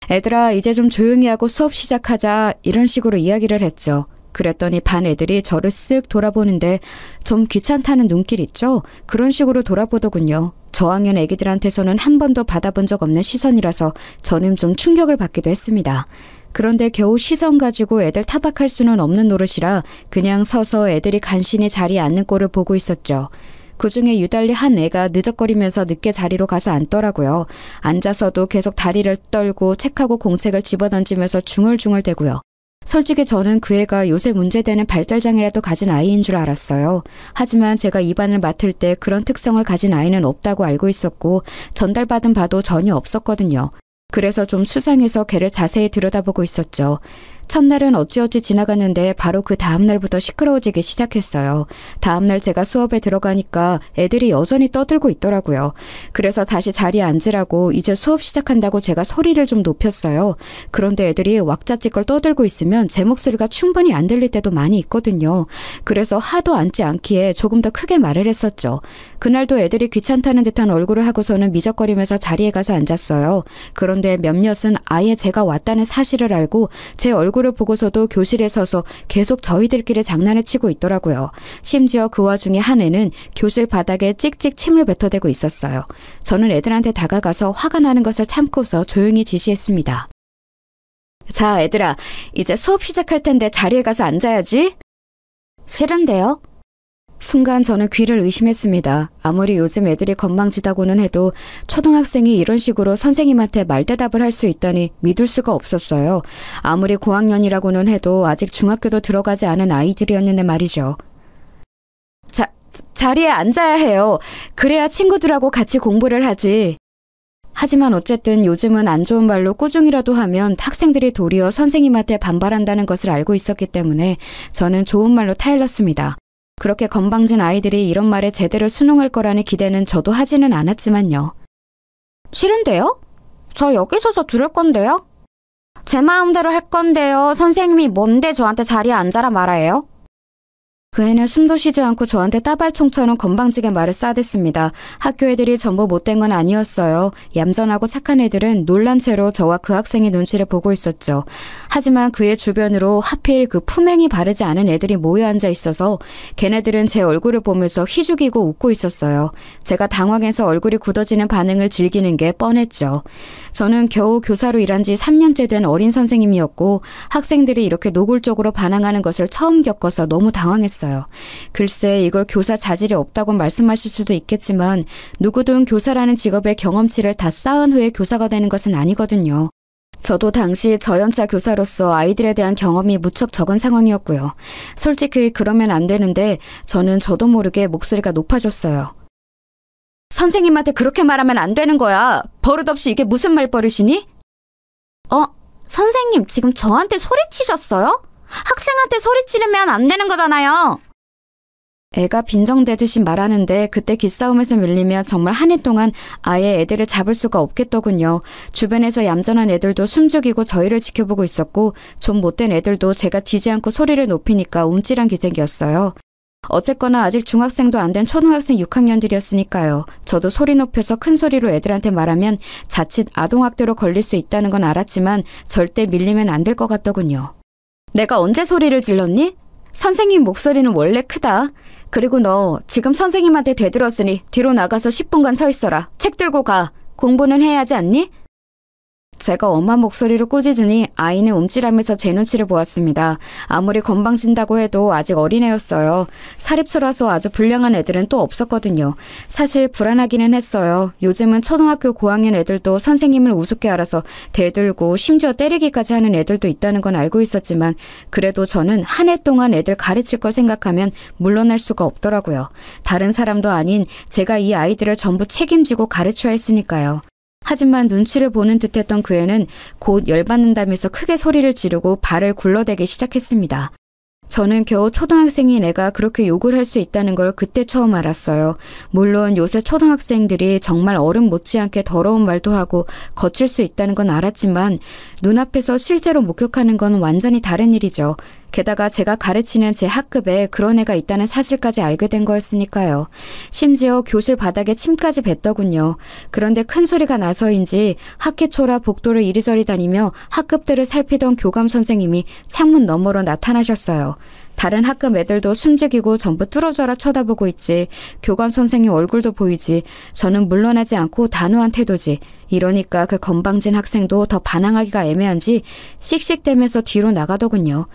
애들아 이제 좀 조용히 하고 수업 시작하자 이런 식으로 이야기를 했죠. 그랬더니 반 애들이 저를 쓱 돌아보는데 좀 귀찮다는 눈길 있죠? 그런 식으로 돌아보더군요. 저학년 애기들한테서는 한 번도 받아본 적 없는 시선이라서 저는 좀 충격을 받기도 했습니다. 그런데 겨우 시선 가지고 애들 타박할 수는 없는 노릇이라 그냥 서서 애들이 간신히 자리에 앉는 꼴을 보고 있었죠. 그중에 유달리 한 애가 느적거리면서 늦게 자리로 가서 앉더라고요. 앉아서도 계속 다리를 떨고 책하고 공책을 집어던지면서 중얼중얼대고요. 솔직히 저는 그 애가 요새 문제되는 발달장애라도 가진 아이인 줄 알았어요. 하지만 제가 입안을 맡을 때 그런 특성을 가진 아이는 없다고 알고 있었고 전달받은 바도 전혀 없었거든요. 그래서 좀 수상해서 걔를 자세히 들여다보고 있었죠. 첫날은 어찌어찌 지나갔는데 바로 그 다음날부터 시끄러워지기 시작했어요. 다음날 제가 수업에 들어가니까 애들이 여전히 떠들고 있더라고요. 그래서 다시 자리에 앉으라고 이제 수업 시작한다고 제가 소리를 좀 높였어요. 그런데 애들이 왁자지껄 떠들고 있으면 제 목소리가 충분히 안 들릴 때도 많이 있거든요. 그래서 하도 앉지 않기에 조금 더 크게 말을 했었죠. 그날도 애들이 귀찮다는 듯한 얼굴을 하고서는 미적거리면서 자리에 가서 앉았어요. 그런데 몇몇은 아예 제가 왔다는 사실을 알고 제 얼굴을 보고서도 교실에 서서 계속 저희들끼리 장난을 치고 있더라고요. 심지어 그 와중에 한 애는 교실 바닥에 찍찍 침을 뱉어대고 있었어요. 저는 애들한테 다가가서 화가 나는 것을 참고서 조용히 지시했습니다. 자, 애들아, 이제 수업 시작할 텐데 자리에 가서 앉아야지. 싫은데요? 순간 저는 귀를 의심했습니다. 아무리 요즘 애들이 건방지다고는 해도 초등학생이 이런 식으로 선생님한테 말대답을 할 수 있다니 믿을 수가 없었어요. 아무리 고학년이라고는 해도 아직 중학교도 들어가지 않은 아이들이었는데 말이죠. 자리에 앉아야 해요. 그래야 친구들하고 같이 공부를 하지. 하지만 어쨌든 요즘은 안 좋은 말로 꾸중이라도 하면 학생들이 도리어 선생님한테 반발한다는 것을 알고 있었기 때문에 저는 좋은 말로 타일렀습니다. 그렇게 건방진 아이들이 이런 말에 제대로 순응할 거라는 기대는 저도 하지는 않았지만요. 싫은데요? 저 여기 서서 들을 건데요? 제 마음대로 할 건데요. 선생님이 뭔데 저한테 자리에 앉아라 말아요? 그 애는 숨도 쉬지 않고 저한테 따발총처럼 건방지게 말을 쏴댔습니다. 학교 애들이 전부 못된 건 아니었어요. 얌전하고 착한 애들은 놀란 채로 저와 그 학생의 눈치를 보고 있었죠. 하지만 그의 주변으로 하필 그 품행이 바르지 않은 애들이 모여 앉아 있어서 걔네들은 제 얼굴을 보면서 희죽이고 웃고 있었어요. 제가 당황해서 얼굴이 굳어지는 반응을 즐기는 게 뻔했죠. 저는 겨우 교사로 일한 지 3년째 된 어린 선생님이었고 학생들이 이렇게 노골적으로 반항하는 것을 처음 겪어서 너무 당황했어요. 글쎄 이걸 교사 자질이 없다고 말씀하실 수도 있겠지만 누구든 교사라는 직업의 경험치를 다 쌓은 후에 교사가 되는 것은 아니거든요. 저도 당시 저연차 교사로서 아이들에 대한 경험이 무척 적은 상황이었고요. 솔직히 그러면 안 되는데 저는 저도 모르게 목소리가 높아졌어요. 선생님한테 그렇게 말하면 안 되는 거야. 버릇없이 이게 무슨 말버릇이니? 선생님 지금 저한테 소리치셨어요? 학생한테 소리 지르면 안 되는 거잖아요. 애가 빈정대듯이 말하는데 그때 기싸움에서 밀리면 정말 한 해 동안 아예 애들을 잡을 수가 없겠더군요. 주변에서 얌전한 애들도 숨죽이고 저희를 지켜보고 있었고 좀 못된 애들도 제가 지지 않고 소리를 높이니까 움찔한 기색이었어요. 어쨌거나 아직 중학생도 안 된 초등학생 6학년들이었으니까요. 저도 소리 높여서 큰 소리로 애들한테 말하면 자칫 아동학대로 걸릴 수 있다는 건 알았지만 절대 밀리면 안 될 것 같더군요. 내가 언제 소리를 질렀니? 선생님 목소리는 원래 크다. 그리고 너 지금 선생님한테 대들었으니 뒤로 나가서 10분간 서 있어라. 책 들고 가. 공부는 해야 하지 않니? 제가 엄한 목소리로 꾸짖으니 아이는 움찔하면서 제 눈치를 보았습니다. 아무리 건방진다고 해도 아직 어린애였어요. 사립초라서 아주 불량한 애들은 또 없었거든요. 사실 불안하기는 했어요. 요즘은 초등학교 고학년 애들도 선생님을 우습게 알아서 대들고 심지어 때리기까지 하는 애들도 있다는 건 알고 있었지만 그래도 저는 한 해 동안 애들 가르칠 걸 생각하면 물러날 수가 없더라고요. 다른 사람도 아닌 제가 이 아이들을 전부 책임지고 가르쳐야 했으니까요. 하지만 눈치를 보는 듯했던 그 애는 곧 열받는다면서 크게 소리를 지르고 발을 굴러대기 시작했습니다. 저는 겨우 초등학생인 애가 그렇게 욕을 할 수 있다는 걸 그때 처음 알았어요. 물론 요새 초등학생들이 정말 어른 못지않게 더러운 말도 하고 거칠 수 있다는 건 알았지만 눈앞에서 실제로 목격하는 건 완전히 다른 일이죠. 게다가 제가 가르치는 제 학급에 그런 애가 있다는 사실까지 알게 된 거였으니까요. 심지어 교실 바닥에 침까지 뱉더군요. 그런데 큰 소리가 나서인지 학기 초라 복도를 이리저리 다니며 학급들을 살피던 교감 선생님이 창문 너머로 나타나셨어요. 다른 학급 애들도 숨죽이고 전부 뚫어져라 쳐다보고 있지. 교감 선생님 얼굴도 보이지. 저는 물러나지 않고 단호한 태도지. 이러니까 그 건방진 학생도 더 반항하기가 애매한지 씩씩대면서 뒤로 나가더군요.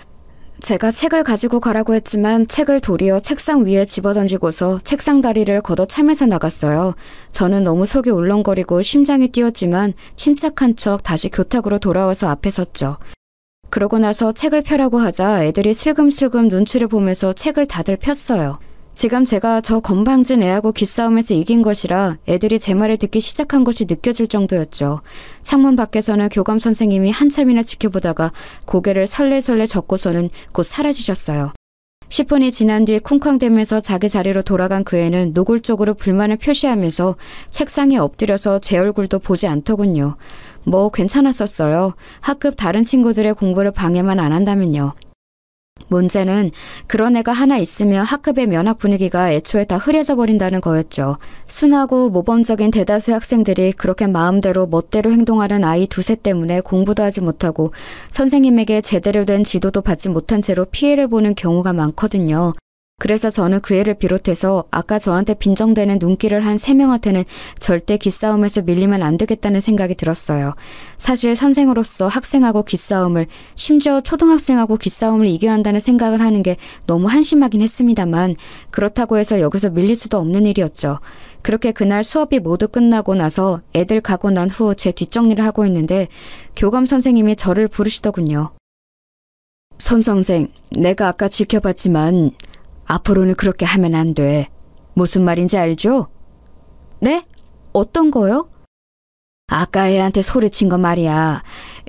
제가 책을 가지고 가라고 했지만 책을 도리어 책상 위에 집어던지고서 책상 다리를 걷어차면서 나갔어요. 저는 너무 속이 울렁거리고 심장이 뛰었지만 침착한 척 다시 교탁으로 돌아와서 앞에 섰죠. 그러고 나서 책을 펴라고 하자 애들이 슬금슬금 눈치를 보면서 책을 다들 폈어요. 지금 제가 저 건방진 애하고 기싸움에서 이긴 것이라 애들이 제 말을 듣기 시작한 것이 느껴질 정도였죠. 창문 밖에서는 교감 선생님이 한참이나 지켜보다가 고개를 설레설레 젓고서는 곧 사라지셨어요. 10분이 지난 뒤 쿵쾅대면서 자기 자리로 돌아간 그 애는 노골적으로 불만을 표시하면서 책상에 엎드려서 제 얼굴도 보지 않더군요. 뭐 괜찮았었어요. 학급 다른 친구들의 공부를 방해만 안 한다면요. 문제는 그런 애가 하나 있으면 학급의 면학 분위기가 애초에 다 흐려져 버린다는 거였죠. 순하고 모범적인 대다수의 학생들이 그렇게 마음대로 멋대로 행동하는 아이 두세 때문에 공부도 하지 못하고 선생님에게 제대로 된 지도도 받지 못한 채로 피해를 보는 경우가 많거든요. 그래서 저는 그 애를 비롯해서 아까 저한테 빈정대는 눈길을 한 3명한테는 절대 기싸움에서 밀리면 안 되겠다는 생각이 들었어요. 사실 선생으로서 학생하고 기싸움을, 심지어 초등학생하고 기싸움을 이겨야 한다는 생각을 하는 게 너무 한심하긴 했습니다만 그렇다고 해서 여기서 밀릴 수도 없는 일이었죠. 그렇게 그날 수업이 모두 끝나고 나서 애들 가고 난 후 제 뒷정리를 하고 있는데 교감 선생님이 저를 부르시더군요. 손 선생, 내가 아까 지켜봤지만 앞으로는 그렇게 하면 안 돼. 무슨 말인지 알죠? 네? 어떤 거요? 아까 애한테 소리친 거 말이야.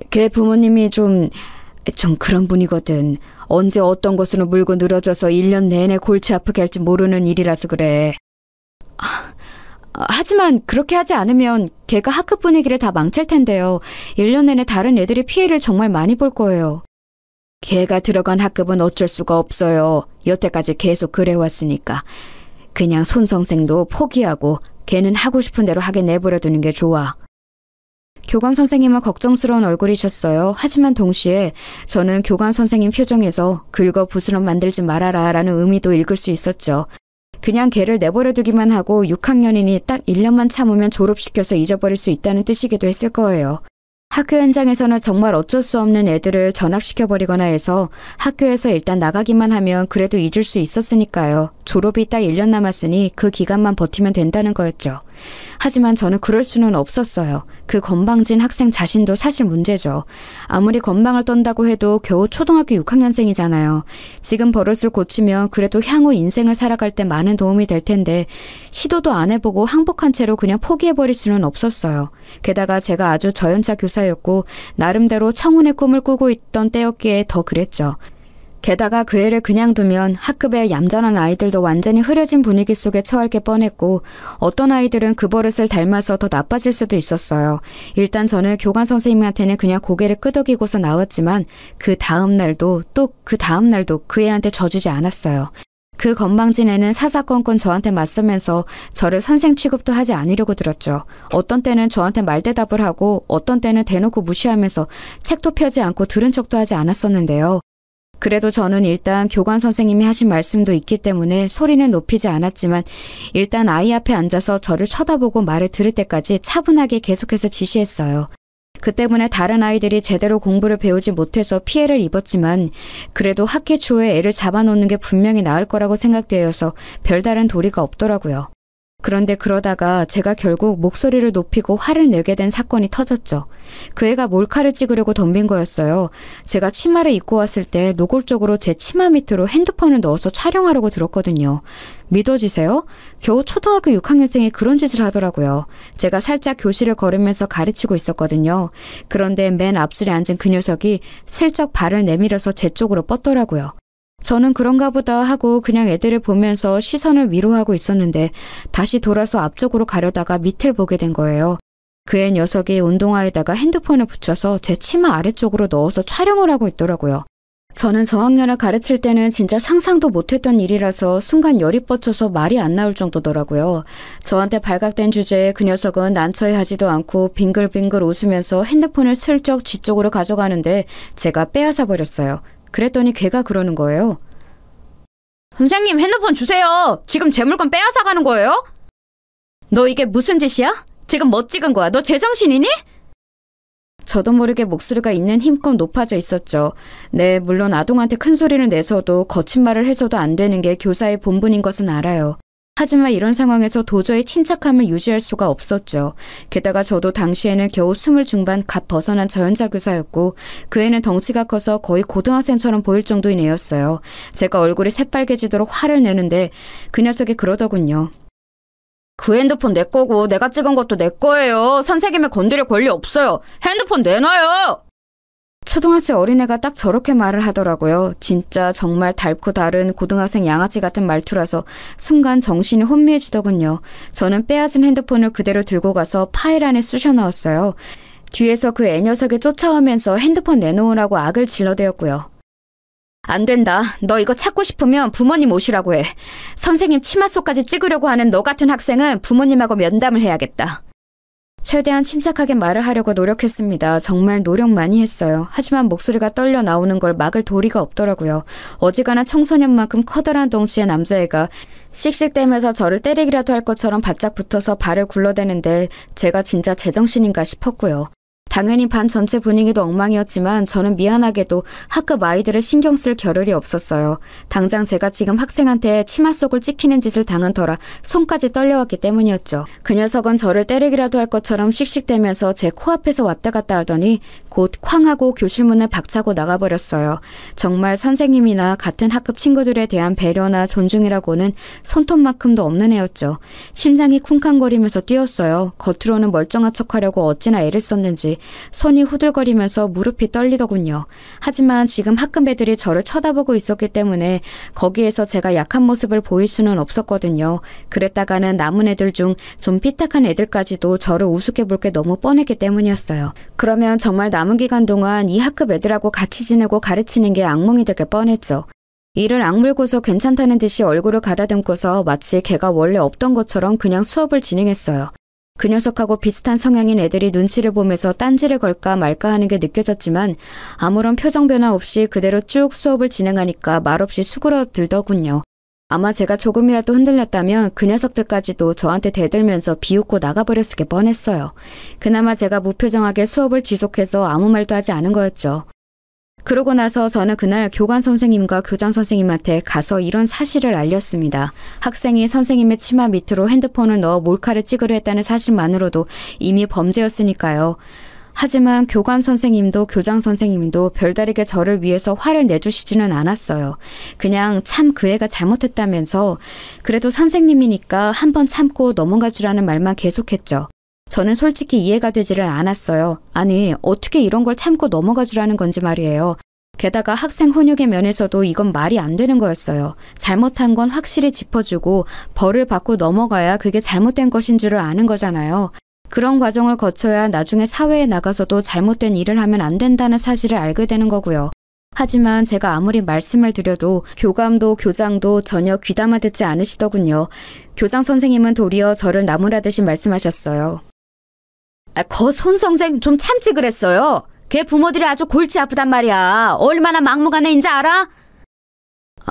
걔 부모님이 좀 그런 분이거든. 언제 어떤 것으로 물고 늘어져서 1년 내내 골치 아프게 할지 모르는 일이라서 그래. 하지만 그렇게 하지 않으면 걔가 학급 분위기를 다 망칠 텐데요. 1년 내내 다른 애들이 피해를 정말 많이 볼 거예요. 걔가 들어간 학급은 어쩔 수가 없어요. 여태까지 계속 그래왔으니까. 그냥 손 선생도 포기하고 걔는 하고 싶은 대로 하게 내버려두는 게 좋아. 교감 선생님은 걱정스러운 얼굴이셨어요. 하지만 동시에 저는 교감 선생님 표정에서 긁어부스럼 만들지 말아라 라는 의미도 읽을 수 있었죠. 그냥 걔를 내버려두기만 하고 6학년이니 딱 1년만 참으면 졸업시켜서 잊어버릴 수 있다는 뜻이기도 했을 거예요. 학교 현장에서는 정말 어쩔 수 없는 애들을 전학시켜버리거나 해서 학교에서 일단 나가기만 하면 그래도 잊을 수 있었으니까요. 졸업이 딱 1년 남았으니 그 기간만 버티면 된다는 거였죠. 하지만 저는 그럴 수는 없었어요. 그 건방진 학생 자신도 사실 문제죠. 아무리 건방을 떤다고 해도 겨우 초등학교 6학년생이잖아요. 지금 버릇을 고치면 그래도 향후 인생을 살아갈 때 많은 도움이 될 텐데 시도도 안 해보고 항복한 채로 그냥 포기해버릴 수는 없었어요. 게다가 제가 아주 저연차 교사였고 나름대로 청운의 꿈을 꾸고 있던 때였기에 더 그랬죠. 게다가 그 애를 그냥 두면 학급의 얌전한 아이들도 완전히 흐려진 분위기 속에 처할 게 뻔했고 어떤 아이들은 그 버릇을 닮아서 더 나빠질 수도 있었어요. 일단 저는 교감 선생님한테는 그냥 고개를 끄덕이고서 나왔지만 그 다음 날도 또 그 다음 날도 그 애한테 져주지 않았어요. 그 건방진 애는 사사건건 저한테 맞서면서 저를 선생 취급도 하지 않으려고 들었죠. 어떤 때는 저한테 말대답을 하고 어떤 때는 대놓고 무시하면서 책도 펴지 않고 들은 척도 하지 않았었는데요. 그래도 저는 일단 교감 선생님이 하신 말씀도 있기 때문에 소리는 높이지 않았지만 일단 아이 앞에 앉아서 저를 쳐다보고 말을 들을 때까지 차분하게 계속해서 지시했어요. 그 때문에 다른 아이들이 제대로 공부를 배우지 못해서 피해를 입었지만 그래도 학기 초에 애를 잡아놓는 게 분명히 나을 거라고 생각되어서 별다른 도리가 없더라고요. 그런데 그러다가 제가 결국 목소리를 높이고 화를 내게 된 사건이 터졌죠. 그 애가 몰카를 찍으려고 덤빈 거였어요. 제가 치마를 입고 왔을 때 노골적으로 제 치마 밑으로 핸드폰을 넣어서 촬영하려고 들었거든요. 믿어지세요? 겨우 초등학교 6학년생이 그런 짓을 하더라고요. 제가 살짝 교실을 걸으면서 가르치고 있었거든요. 그런데 맨 앞줄에 앉은 그 녀석이 슬쩍 발을 내밀어서 제 쪽으로 뻗더라고요. 저는 그런가 보다 하고 그냥 애들을 보면서 시선을 위로하고 있었는데 다시 돌아서 앞쪽으로 가려다가 밑을 보게 된 거예요. 그의 녀석이 운동화에다가 핸드폰을 붙여서 제 치마 아래쪽으로 넣어서 촬영을 하고 있더라고요. 저는 저학년을 가르칠 때는 진짜 상상도 못했던 일이라서 순간 열이 뻗쳐서 말이 안 나올 정도더라고요. 저한테 발각된 주제에 그 녀석은 난처해하지도 않고 빙글빙글 웃으면서 핸드폰을 슬쩍 뒤쪽으로 가져가는데 제가 빼앗아 버렸어요. 그랬더니 걔가 그러는 거예요. 선생님 핸드폰 주세요. 지금 제 물건 빼앗아 가는 거예요? 너 이게 무슨 짓이야? 지금 뭐 찍은 거야? 너 제정신이니? 저도 모르게 목소리가 있는 힘껏 높아져 있었죠. 네, 물론 아동한테 큰 소리를 내서도 거친 말을 해서도 안 되는 게 교사의 본분인 것은 알아요. 하지만 이런 상황에서 도저히 침착함을 유지할 수가 없었죠. 게다가 저도 당시에는 겨우 20 중반 갓 벗어난 저연자 교사였고 그 애는 덩치가 커서 거의 고등학생처럼 보일 정도인 애였어요. 제가 얼굴이 새빨개지도록 화를 내는데 그 녀석이 그러더군요. 그 핸드폰 내 거고 내가 찍은 것도 내 거예요. 선생님이 건드릴 권리 없어요. 핸드폰 내놔요. 초등학생 어린애가 딱 저렇게 말을 하더라고요. 진짜 정말 닳고 다른 고등학생 양아치 같은 말투라서 순간 정신이 혼미해지더군요. 저는 빼앗은 핸드폰을 그대로 들고 가서 파일 안에 쑤셔 넣었어요. 뒤에서 그 애녀석이 쫓아오면서 핸드폰 내놓으라고 악을 질러대었고요. 안 된다. 너 이거 찾고 싶으면 부모님 오시라고 해. 선생님 치마 속까지 찍으려고 하는 너 같은 학생은 부모님하고 면담을 해야겠다. 최대한 침착하게 말을 하려고 노력했습니다. 정말 노력 많이 했어요. 하지만 목소리가 떨려 나오는 걸 막을 도리가 없더라고요. 어지간한 청소년만큼 커다란 덩치의 남자애가 씩씩대면서 저를 때리기라도 할 것처럼 바짝 붙어서 발을 굴러대는데 제가 진짜 제정신인가 싶었고요. 당연히 반 전체 분위기도 엉망이었지만 저는 미안하게도 학급 아이들을 신경 쓸 겨를이 없었어요. 당장 제가 지금 학생한테 치마 속을 찍히는 짓을 당한 터라 손까지 떨려왔기 때문이었죠. 그 녀석은 저를 때리기라도 할 것처럼 씩씩대면서 제 코앞에서 왔다 갔다 하더니 곧 쾅 하고 교실 문을 박차고 나가버렸어요. 정말 선생님이나 같은 학급 친구들에 대한 배려나 존중이라고는 손톱만큼도 없는 애였죠. 심장이 쿵쾅거리면서 뛰었어요. 겉으로는 멀쩡한 척하려고 어찌나 애를 썼는지 손이 후들거리면서 무릎이 떨리더군요. 하지만 지금 학급 애들이 저를 쳐다보고 있었기 때문에 거기에서 제가 약한 모습을 보일 수는 없었거든요. 그랬다가는 남은 애들 중 좀 삐딱한 애들까지도 저를 우습게 볼 게 너무 뻔했기 때문이었어요. 그러면 정말 남은 기간 동안 이 학급 애들하고 같이 지내고 가르치는 게 악몽이 되길 뻔했죠. 이를 악물고서 괜찮다는 듯이 얼굴을 가다듬고서 마치 걔가 원래 없던 것처럼 그냥 수업을 진행했어요. 그 녀석하고 비슷한 성향인 애들이 눈치를 보면서 딴지를 걸까 말까 하는 게 느껴졌지만 아무런 표정 변화 없이 그대로 쭉 수업을 진행하니까 말없이 수그러들더군요. 아마 제가 조금이라도 흔들렸다면 그 녀석들까지도 저한테 대들면서 비웃고 나가버렸을 게 뻔했어요. 그나마 제가 무표정하게 수업을 지속해서 아무 말도 하지 않은 거였죠. 그러고 나서 저는 그날 교관 선생님과 교장 선생님한테 가서 이런 사실을 알렸습니다. 학생이 선생님의 치마 밑으로 핸드폰을 넣어 몰카를 찍으려 했다는 사실만으로도 이미 범죄였으니까요. 하지만 교관 선생님도 교장 선생님도 별다르게 저를 위해서 화를 내주시지는 않았어요. 그냥 참 그 애가 잘못했다면서 그래도 선생님이니까 한번 참고 넘어갈 줄 아는 말만 계속했죠. 저는 솔직히 이해가 되지를 않았어요. 아니, 어떻게 이런 걸 참고 넘어가 주라는 건지 말이에요. 게다가 학생 훈육의 면에서도 이건 말이 안 되는 거였어요. 잘못한 건 확실히 짚어주고 벌을 받고 넘어가야 그게 잘못된 것인 줄을 아는 거잖아요. 그런 과정을 거쳐야 나중에 사회에 나가서도 잘못된 일을 하면 안 된다는 사실을 알게 되는 거고요. 하지만 제가 아무리 말씀을 드려도 교감도 교장도 전혀 귀담아 듣지 않으시더군요. 교장 선생님은 도리어 저를 나무라듯이 말씀하셨어요. 거 손선생 좀 참지 그랬어요. 걔 부모들이 아주 골치 아프단 말이야. 얼마나 막무가내인지 알아?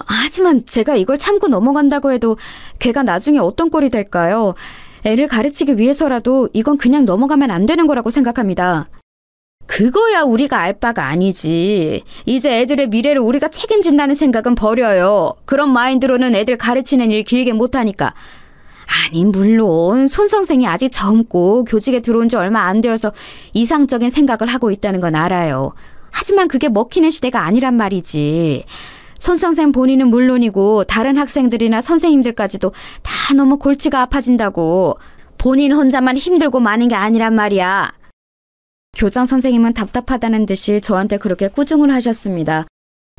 하지만 제가 이걸 참고 넘어간다고 해도 걔가 나중에 어떤 꼴이 될까요? 애를 가르치기 위해서라도 이건 그냥 넘어가면 안 되는 거라고 생각합니다. 그거야 우리가 알 바가 아니지. 이제 애들의 미래를 우리가 책임진다는 생각은 버려요. 그런 마인드로는 애들 가르치는 일 길게 못하니까. 아니 물론 손 선생이 아직 젊고 교직에 들어온 지 얼마 안 되어서 이상적인 생각을 하고 있다는 건 알아요. 하지만 그게 먹히는 시대가 아니란 말이지. 손 선생 본인은 물론이고 다른 학생들이나 선생님들까지도 다 너무 골치가 아파진다고. 본인 혼자만 힘들고 마는 게 아니란 말이야. 교장 선생님은 답답하다는 듯이 저한테 그렇게 꾸중을 하셨습니다.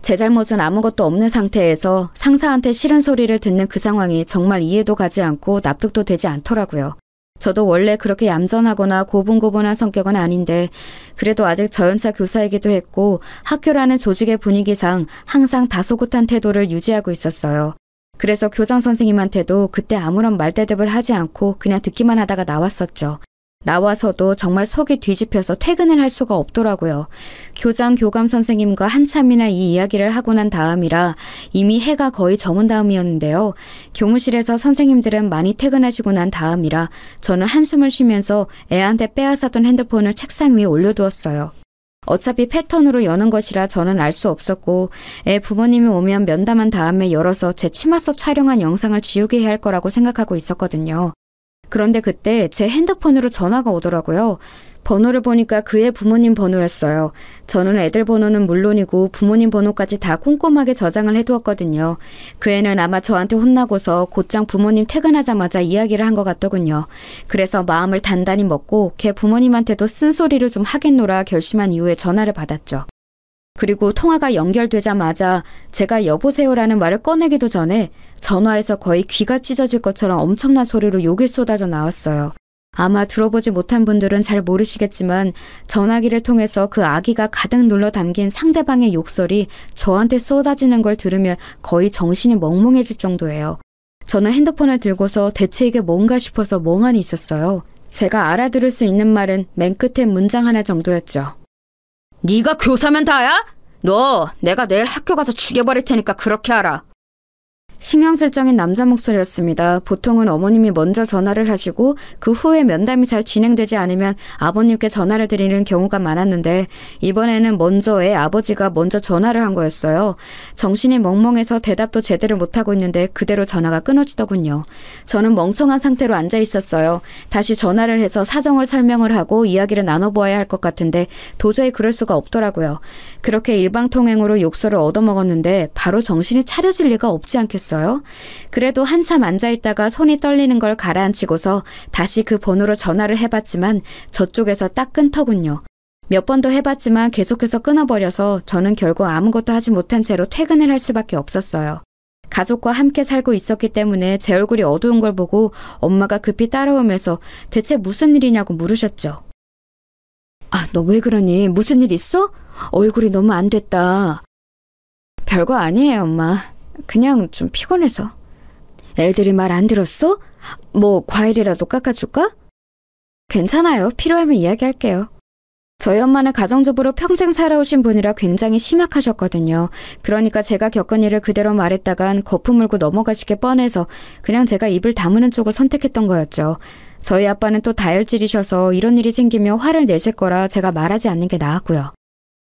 제 잘못은 아무것도 없는 상태에서 상사한테 싫은 소리를 듣는 그 상황이 정말 이해도 가지 않고 납득도 되지 않더라고요. 저도 원래 그렇게 얌전하거나 고분고분한 성격은 아닌데 그래도 아직 저연차 교사이기도 했고 학교라는 조직의 분위기상 항상 다소곳한 태도를 유지하고 있었어요. 그래서 교장 선생님한테도 그때 아무런 말대답을 하지 않고 그냥 듣기만 하다가 나왔었죠. 나와서도 정말 속이 뒤집혀서 퇴근을 할 수가 없더라고요. 교장 교감 선생님과 한참이나 이 이야기를 하고 난 다음이라 이미 해가 거의 저문 다음이었는데요. 교무실에서 선생님들은 많이 퇴근하시고 난 다음이라 저는 한숨을 쉬면서 애한테 빼앗았던 핸드폰을 책상 위에 올려두었어요. 어차피 패턴으로 여는 것이라 저는 알 수 없었고 애 부모님이 오면 면담한 다음에 열어서 제 치마 속 촬영한 영상을 지우게 해야 할 거라고 생각하고 있었거든요. 그런데 그때 제 핸드폰으로 전화가 오더라고요. 번호를 보니까 그의 부모님 번호였어요. 저는 애들 번호는 물론이고 부모님 번호까지 다 꼼꼼하게 저장을 해두었거든요. 그 애는 아마 저한테 혼나고서 곧장 부모님 퇴근하자마자 이야기를 한 것 같더군요. 그래서 마음을 단단히 먹고 걔 부모님한테도 쓴소리를 좀 하겠노라 결심한 이후에 전화를 받았죠. 그리고 통화가 연결되자마자 제가 여보세요라는 말을 꺼내기도 전에 전화에서 거의 귀가 찢어질 것처럼 엄청난 소리로 욕이 쏟아져 나왔어요. 아마 들어보지 못한 분들은 잘 모르시겠지만 전화기를 통해서 그 아기가 가득 눌러 담긴 상대방의 욕설이 저한테 쏟아지는 걸 들으면 거의 정신이 멍멍해질 정도예요. 저는 핸드폰을 들고서 대체 이게 뭔가 싶어서 멍하니 있었어요. 제가 알아들을 수 있는 말은 맨 끝에 문장 하나 정도였죠. 네가 교사면 다야? 너 내가 내일 학교 가서 죽여버릴 테니까 그렇게 알아. 신경질적인 남자 목소리였습니다. 보통은 어머님이 먼저 전화를 하시고 그 후에 면담이 잘 진행되지 않으면 아버님께 전화를 드리는 경우가 많았는데 이번에는 먼저 애 아버지가 먼저 전화를 한 거였어요. 정신이 멍멍해서 대답도 제대로 못하고 있는데 그대로 전화가 끊어지더군요. 저는 멍청한 상태로 앉아 있었어요. 다시 전화를 해서 사정을 설명을 하고 이야기를 나눠보아야 할 것 같은데 도저히 그럴 수가 없더라고요. 그렇게 일방통행으로 욕설을 얻어먹었는데 바로 정신이 차려질 리가 없지 않겠어요? 그래도 한참 앉아있다가 손이 떨리는 걸 가라앉히고서 다시 그 번호로 전화를 해봤지만 저쪽에서 딱 끊더군요. 몇 번 더 해봤지만 계속해서 끊어버려서 저는 결국 아무것도 하지 못한 채로 퇴근을 할 수밖에 없었어요. 가족과 함께 살고 있었기 때문에 제 얼굴이 어두운 걸 보고 엄마가 급히 따라오면서 대체 무슨 일이냐고 물으셨죠. 아, 너 왜 그러니? 무슨 일 있어? 얼굴이 너무 안 됐다. 별거 아니에요, 엄마. 그냥 좀 피곤해서. 애들이 말 안 들었어? 뭐 과일이라도 깎아줄까? 괜찮아요. 필요하면 이야기할게요. 저희 엄마는 가정주부로 평생 살아오신 분이라 굉장히 심약하셨거든요. 그러니까 제가 겪은 일을 그대로 말했다간 거품 물고 넘어가시게 뻔해서 그냥 제가 입을 다무는 쪽을 선택했던 거였죠. 저희 아빠는 또 다혈질이셔서 이런 일이 생기면 화를 내실 거라 제가 말하지 않는 게 나았고요.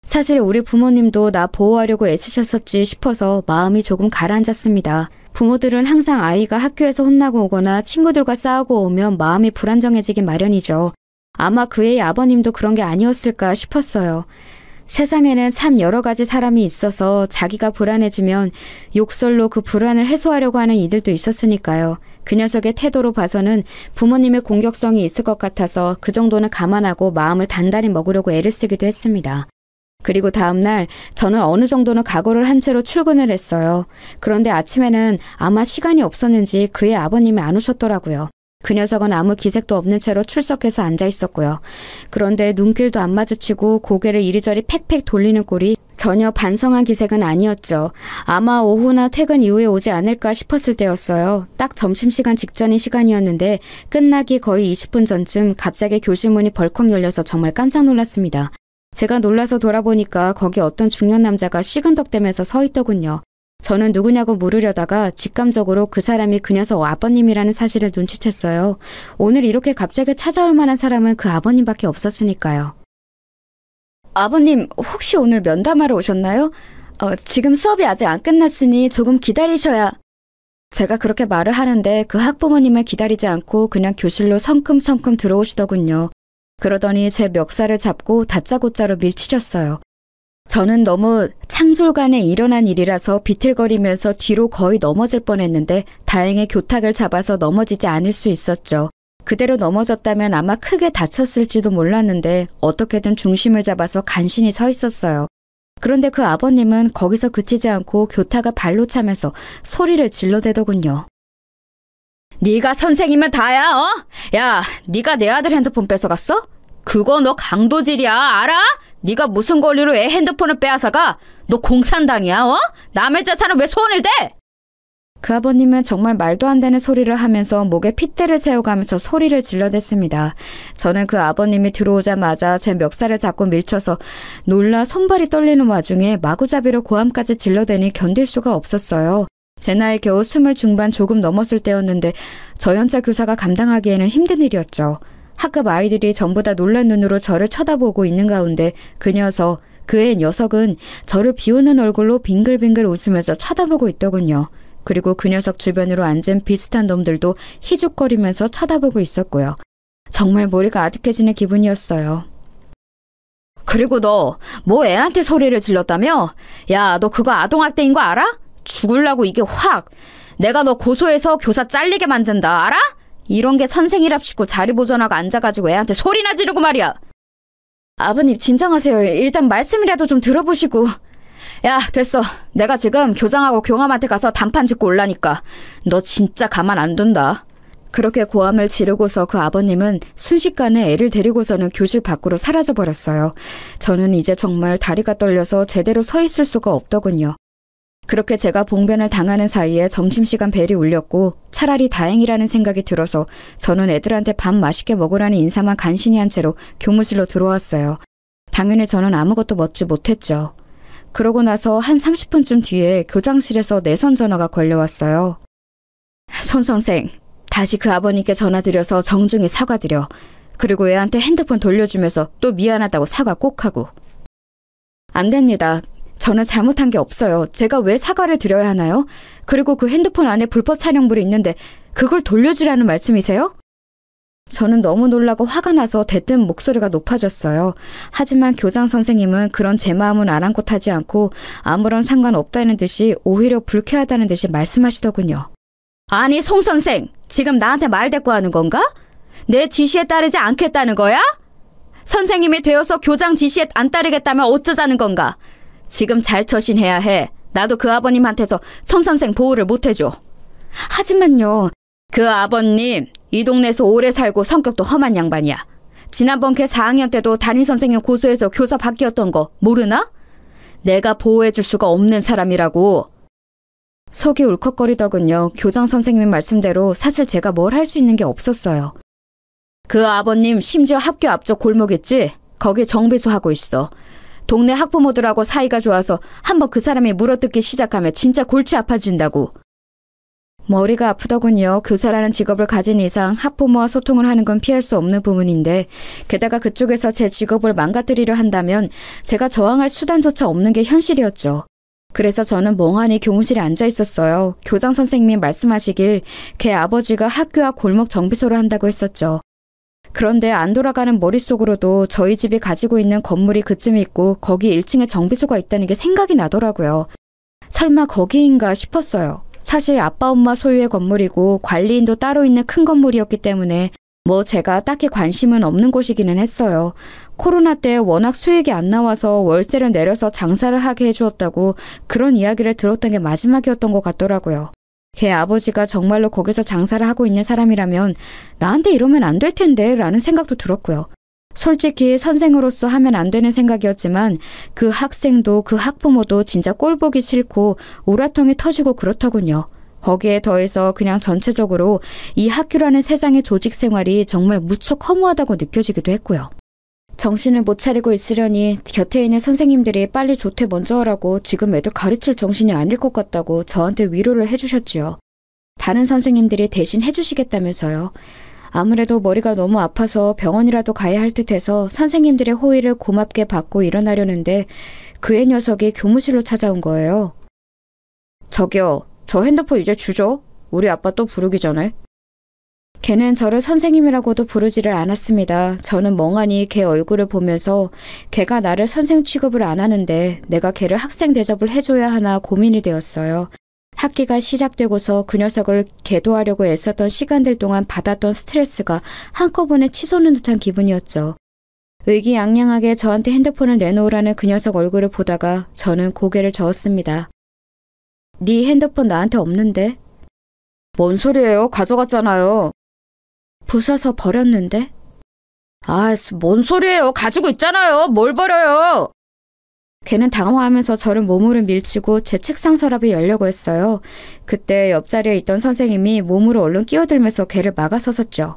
사실 우리 부모님도 나 보호하려고 애쓰셨었지 싶어서 마음이 조금 가라앉았습니다. 부모들은 항상 아이가 학교에서 혼나고 오거나 친구들과 싸우고 오면 마음이 불안정해지기 마련이죠. 아마 그의 아버님도 그런 게 아니었을까 싶었어요. 세상에는 참 여러 가지 사람이 있어서 자기가 불안해지면 욕설로 그 불안을 해소하려고 하는 이들도 있었으니까요. 그 녀석의 태도로 봐서는 부모님의 공격성이 있을 것 같아서 그 정도는 감안하고 마음을 단단히 먹으려고 애를 쓰기도 했습니다. 그리고 다음날 저는 어느 정도는 각오를 한 채로 출근을 했어요. 그런데 아침에는 아마 시간이 없었는지 그의 아버님이 안 오셨더라고요. 그 녀석은 아무 기색도 없는 채로 출석해서 앉아 있었고요. 그런데 눈길도 안 마주치고 고개를 이리저리 팩팩 돌리는 꼴이 전혀 반성한 기색은 아니었죠. 아마 오후나 퇴근 이후에 오지 않을까 싶었을 때였어요. 딱 점심시간 직전인 시간이었는데 끝나기 거의 20분 전쯤 갑자기 교실 문이 벌컥 열려서 정말 깜짝 놀랐습니다. 제가 놀라서 돌아보니까 거기 어떤 중년 남자가 시근덕대면서 서 있더군요. 저는 누구냐고 물으려다가 직감적으로 그 사람이 그 녀석 아버님이라는 사실을 눈치챘어요. 오늘 이렇게 갑자기 찾아올 만한 사람은 그 아버님밖에 없었으니까요. 아버님, 혹시 오늘 면담하러 오셨나요? 지금 수업이 아직 안 끝났으니 조금 기다리셔야... 제가 그렇게 말을 하는데 그 학부모님을 기다리지 않고 그냥 교실로 성큼성큼 들어오시더군요. 그러더니 제 멱살을 잡고 다짜고짜로 밀치셨어요. 저는 너무 창졸간에 일어난 일이라서 비틀거리면서 뒤로 거의 넘어질 뻔했는데 다행히 교탁을 잡아서 넘어지지 않을 수 있었죠. 그대로 넘어졌다면 아마 크게 다쳤을지도 몰랐는데 어떻게든 중심을 잡아서 간신히 서 있었어요. 그런데 그 아버님은 거기서 그치지 않고 교탁을 발로 차면서 소리를 질러대더군요. 네가 선생이면 다야, 어? 야, 네가 내 아들 핸드폰 뺏어갔어? 그거 너 강도질이야, 알아? 네가 무슨 권리로 애 핸드폰을 빼앗아가? 너 공산당이야, 어? 남의 재산을 왜 손을 대? 그 아버님은 정말 말도 안 되는 소리를 하면서 목에 핏대를 세워가면서 소리를 질러댔습니다. 저는 그 아버님이 들어오자마자 제 멱살을 잡고 밀쳐서 놀라 손발이 떨리는 와중에 마구잡이로 고함까지 질러대니 견딜 수가 없었어요. 제 나이 겨우 20 중반 조금 넘었을 때였는데 저연차 교사가 감당하기에는 힘든 일이었죠. 학급 아이들이 전부 다 놀란 눈으로 저를 쳐다보고 있는 가운데 그 녀석은 저를 비웃는 얼굴로 빙글빙글 웃으면서 쳐다보고 있더군요. 그리고 그 녀석 주변으로 앉은 비슷한 놈들도 희죽거리면서 쳐다보고 있었고요. 정말 머리가 아득해지는 기분이었어요. 그리고 너 뭐 애한테 소리를 질렀다며? 야, 너 그거 아동학대인 거 알아? 죽을라고 이게 확. 내가 너 고소해서 교사 잘리게 만든다. 알아? 이런 게 선생이랍시고 자리 보존하고 앉아가지고 애한테 소리나 지르고 말이야. 아버님 진정하세요. 일단 말씀이라도 좀 들어보시고. 야, 됐어. 내가 지금 교장하고 교감한테 가서 단판 짓고 올라니까. 너 진짜 가만 안 둔다. 그렇게 고함을 지르고서 그 아버님은 순식간에 애를 데리고서는 교실 밖으로 사라져버렸어요. 저는 이제 정말 다리가 떨려서 제대로 서 있을 수가 없더군요. 그렇게 제가 봉변을 당하는 사이에 점심시간 벨이 울렸고 차라리 다행이라는 생각이 들어서 저는 애들한테 밥 맛있게 먹으라는 인사만 간신히 한 채로 교무실로 들어왔어요. 당연히 저는 아무것도 먹지 못했죠. 그러고 나서 한 30분쯤 뒤에 교장실에서 내선 전화가 걸려왔어요. 손 선생, 다시 그 아버님께 전화드려서 정중히 사과드려. 그리고 애한테 핸드폰 돌려주면서 또 미안하다고 사과 꼭 하고. 안 됩니다. 저는 잘못한 게 없어요. 제가 왜 사과를 드려야 하나요? 그리고 그 핸드폰 안에 불법 촬영물이 있는데 그걸 돌려주라는 말씀이세요? 저는 너무 놀라고 화가 나서 대뜸 목소리가 높아졌어요. 하지만 교장 선생님은 그런 제 마음은 아랑곳하지 않고 아무런 상관없다는 듯이 오히려 불쾌하다는 듯이 말씀하시더군요. 아니, 송 선생, 지금 나한테 말대꾸하는 건가? 내 지시에 따르지 않겠다는 거야? 선생님이 되어서 교장 지시에 안 따르겠다면 어쩌자는 건가? 지금 잘 처신해야 해. 나도 그 아버님한테서 송 선생 보호를 못 해줘. 하지만요. 그 아버님, 이 동네에서 오래 살고 성격도 험한 양반이야. 지난번 걔 4학년 때도 담임선생님 고소해서 교사 바뀌었던 거 모르나? 내가 보호해줄 수가 없는 사람이라고. 속이 울컥거리더군요. 교장 선생님 말씀대로 사실 제가 뭘 할 수 있는 게 없었어요. 그 아버님 심지어 학교 앞쪽 골목 있지? 거기 정비소 하고 있어. 동네 학부모들하고 사이가 좋아서 한번 그 사람이 물어뜯기 시작하면 진짜 골치 아파진다고. 머리가 아프더군요. 교사라는 직업을 가진 이상 학부모와 소통을 하는 건 피할 수 없는 부분인데 게다가 그쪽에서 제 직업을 망가뜨리려 한다면 제가 저항할 수단조차 없는 게 현실이었죠. 그래서 저는 멍하니 교무실에 앉아 있었어요. 교장 선생님이 말씀하시길 걔 아버지가 학교 앞 골목 정비소를 한다고 했었죠. 그런데 안 돌아가는 머릿속으로도 저희 집이 가지고 있는 건물이 그쯤에 있고 거기 1층에 정비소가 있다는 게 생각이 나더라고요. 설마 거기인가 싶었어요. 사실 아빠 엄마 소유의 건물이고 관리인도 따로 있는 큰 건물이었기 때문에 뭐 제가 딱히 관심은 없는 곳이기는 했어요. 코로나 때 워낙 수익이 안 나와서 월세를 내려서 장사를 하게 해주었다고 그런 이야기를 들었던 게 마지막이었던 것 같더라고요. 걔 아버지가 정말로 거기서 장사를 하고 있는 사람이라면 나한테 이러면 안 될 텐데 라는 생각도 들었고요. 솔직히 선생으로서 하면 안 되는 생각이었지만 그 학생도 그 학부모도 진짜 꼴보기 싫고 우라통이 터지고 그렇더군요. 거기에 더해서 그냥 전체적으로 이 학교라는 세상의 조직 생활이 정말 무척 허무하다고 느껴지기도 했고요. 정신을 못 차리고 있으려니 곁에 있는 선생님들이 빨리 조퇴 먼저 하라고 지금 애들 가르칠 정신이 아닐 것 같다고 저한테 위로를 해주셨지요. 다른 선생님들이 대신 해주시겠다면서요. 아무래도 머리가 너무 아파서 병원이라도 가야 할 듯해서 선생님들의 호의를 고맙게 받고 일어나려는데 그의 녀석이 교무실로 찾아온 거예요. 저기요, 저 핸드폰 이제 주죠? 우리 아빠 또 부르기 전에. 걔는 저를 선생님이라고도 부르지를 않았습니다. 저는 멍하니 걔 얼굴을 보면서 걔가 나를 선생 취급을 안 하는데 내가 걔를 학생 대접을 해줘야 하나 고민이 되었어요. 학기가 시작되고서 그 녀석을 계도하려고 애썼던 시간들 동안 받았던 스트레스가 한꺼번에 치솟는 듯한 기분이었죠. 의기양양하게 저한테 핸드폰을 내놓으라는 그 녀석 얼굴을 보다가 저는 고개를 저었습니다. 네 핸드폰 나한테 없는데? 뭔 소리예요? 가져갔잖아요. 부숴서 버렸는데? 아, 뭔 소리예요? 가지고 있잖아요. 뭘 버려요? 걔는 당황하면서 저를 몸으로 밀치고 제 책상 서랍이 열려고 했어요. 그때 옆자리에 있던 선생님이 몸으로 얼른 끼어들면서 걔를 막아서섰죠.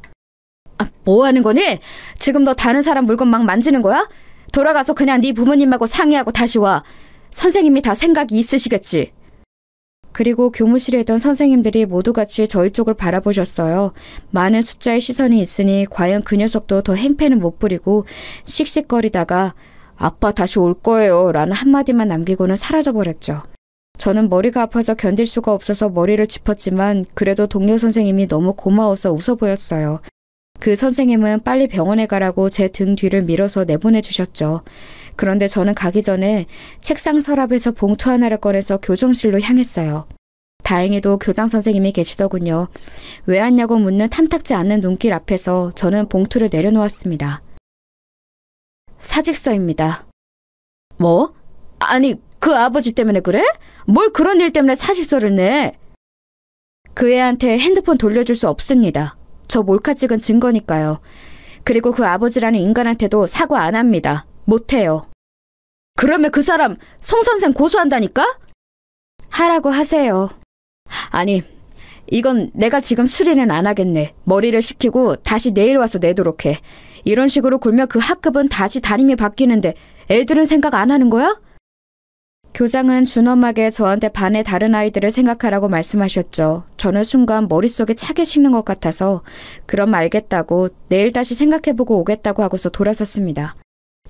아, 뭐 하는 거니? 지금 너 다른 사람 물건 막 만지는 거야? 돌아가서 그냥 네 부모님하고 상의하고 다시 와. 선생님이 다 생각이 있으시겠지. 그리고 교무실에 있던 선생님들이 모두 같이 저희 쪽을 바라보셨어요. 많은 숫자의 시선이 있으니 과연 그 녀석도 더 행패는 못 부리고 씩씩거리다가 아빠 다시 올 거예요 라는 한마디만 남기고는 사라져버렸죠. 저는 머리가 아파서 견딜 수가 없어서 머리를 짚었지만 그래도 동료 선생님이 너무 고마워서 웃어 보였어요. 그 선생님은 빨리 병원에 가라고 제 등 뒤를 밀어서 내보내 주셨죠. 그런데 저는 가기 전에 책상 서랍에서 봉투 하나를 꺼내서 교정실로 향했어요. 다행히도 교장 선생님이 계시더군요. 왜 왔냐고 묻는 탐탁지 않는 눈길 앞에서 저는 봉투를 내려놓았습니다. 사직서입니다. 뭐? 아니, 그 아버지 때문에 그래? 뭘 그런 일 때문에 사직서를 내? 그 애한테 핸드폰 돌려줄 수 없습니다. 저 몰카 찍은 증거니까요. 그리고 그 아버지라는 인간한테도 사과 안 합니다. 못해요. 그러면 그 사람 송 선생 고소한다니까? 하라고 하세요. 아니, 이건 내가 지금 수리는 안 하겠네. 머리를 식히고 다시 내일 와서 내도록 해. 이런 식으로 굴면 그 학급은 다시 담임이 바뀌는데 애들은 생각 안 하는 거야? 교장은 준엄하게 저한테 반의 다른 아이들을 생각하라고 말씀하셨죠. 저는 순간 머릿속에 차게 식는 것 같아서 그럼 알겠다고 내일 다시 생각해보고 오겠다고 하고서 돌아섰습니다.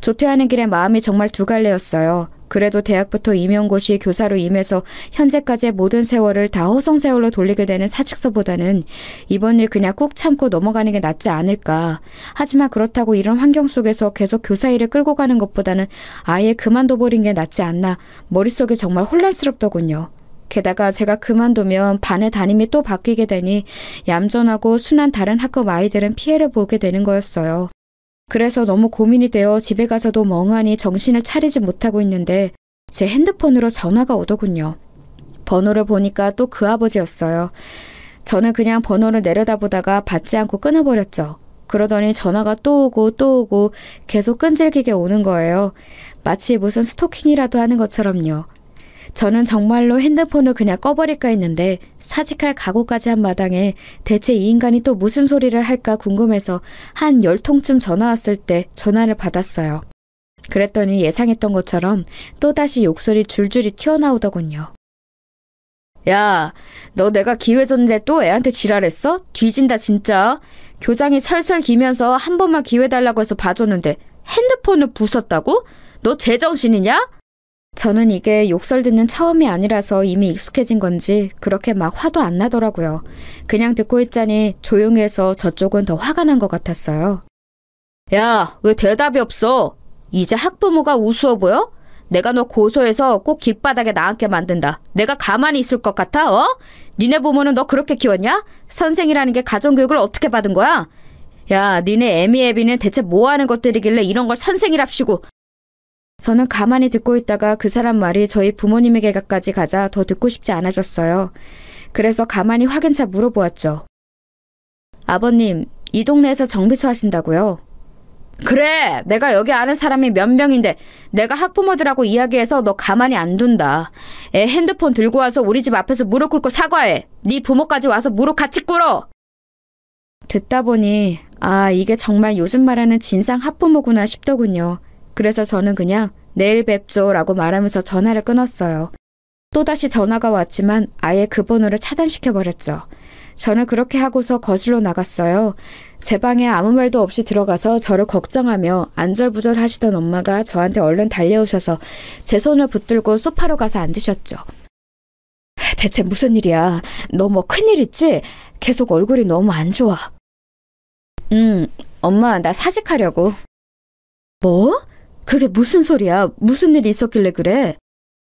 조퇴하는 길에 마음이 정말 두 갈래였어요. 그래도 대학부터 임용고시 교사로 임해서 현재까지의 모든 세월을 다 허송세월로 돌리게 되는 사직서보다는 이번 일 그냥 꾹 참고 넘어가는 게 낫지 않을까. 하지만 그렇다고 이런 환경 속에서 계속 교사 일을 끌고 가는 것보다는 아예 그만둬버린 게 낫지 않나. 머릿속이 정말 혼란스럽더군요. 게다가 제가 그만두면 반의 담임이 또 바뀌게 되니 얌전하고 순한 다른 학급 아이들은 피해를 보게 되는 거였어요. 그래서 너무 고민이 되어 집에 가서도 멍하니 정신을 차리지 못하고 있는데 제 핸드폰으로 전화가 오더군요. 번호를 보니까 또 그 아버지였어요. 저는 그냥 번호를 내려다보다가 받지 않고 끊어버렸죠. 그러더니 전화가 또 오고 계속 끈질기게 오는 거예요. 마치 무슨 스토킹이라도 하는 것처럼요. 저는 정말로 핸드폰을 그냥 꺼버릴까 했는데 사직할 각오까지 한 마당에 대체 이 인간이 또 무슨 소리를 할까 궁금해서 한 10통쯤 전화 왔을 때 전화를 받았어요. 그랬더니 예상했던 것처럼 또다시 욕설이 줄줄이 튀어나오더군요. 야, 너 내가 기회 줬는데 또 애한테 지랄했어? 뒤진다 진짜. 교장이 설설 기면서 한 번만 기회 달라고 해서 봐줬는데 핸드폰을 부쉈다고? 너 제정신이냐? 저는 이게 욕설 듣는 처음이 아니라서 이미 익숙해진 건지 그렇게 막 화도 안 나더라고요. 그냥 듣고 있자니 조용해서 저쪽은 더 화가 난 것 같았어요. 야, 왜 대답이 없어? 이제 학부모가 우스워 보여? 내가 너 고소해서 꼭 길바닥에 나앉게 만든다. 내가 가만히 있을 것 같아? 어? 니네 부모는 너 그렇게 키웠냐? 선생이라는 게 가정교육을 어떻게 받은 거야? 야, 니네 애미애비는 대체 뭐 하는 것들이길래 이런 걸 선생이랍시고. 저는 가만히 듣고 있다가 그 사람 말이 저희 부모님에게까지 가자 더 듣고 싶지 않아졌어요. 그래서 가만히 확인차 물어보았죠. 아버님, 이 동네에서 정비소 하신다고요? 그래, 내가 여기 아는 사람이 몇 명인데 내가 학부모들하고 이야기해서 너 가만히 안 둔다. 애 핸드폰 들고 와서 우리 집 앞에서 무릎 꿇고 사과해. 네 부모까지 와서 무릎 같이 꿇어. 듣다 보니 이게 정말 요즘 말하는 진상 학부모구나 싶더군요. 그래서 저는 그냥 내일 뵙죠 라고 말하면서 전화를 끊었어요. 또다시 전화가 왔지만 아예 그 번호를 차단시켜버렸죠. 저는 그렇게 하고서 거실로 나갔어요. 제 방에 아무 말도 없이 들어가서 저를 걱정하며 안절부절 하시던 엄마가 저한테 얼른 달려오셔서 제 손을 붙들고 소파로 가서 앉으셨죠. 대체 무슨 일이야? 너 뭐 큰일 있지? 계속 얼굴이 너무 안 좋아. 엄마 나 사직하려고. 뭐? 그게 무슨 소리야? 무슨 일이 있었길래 그래?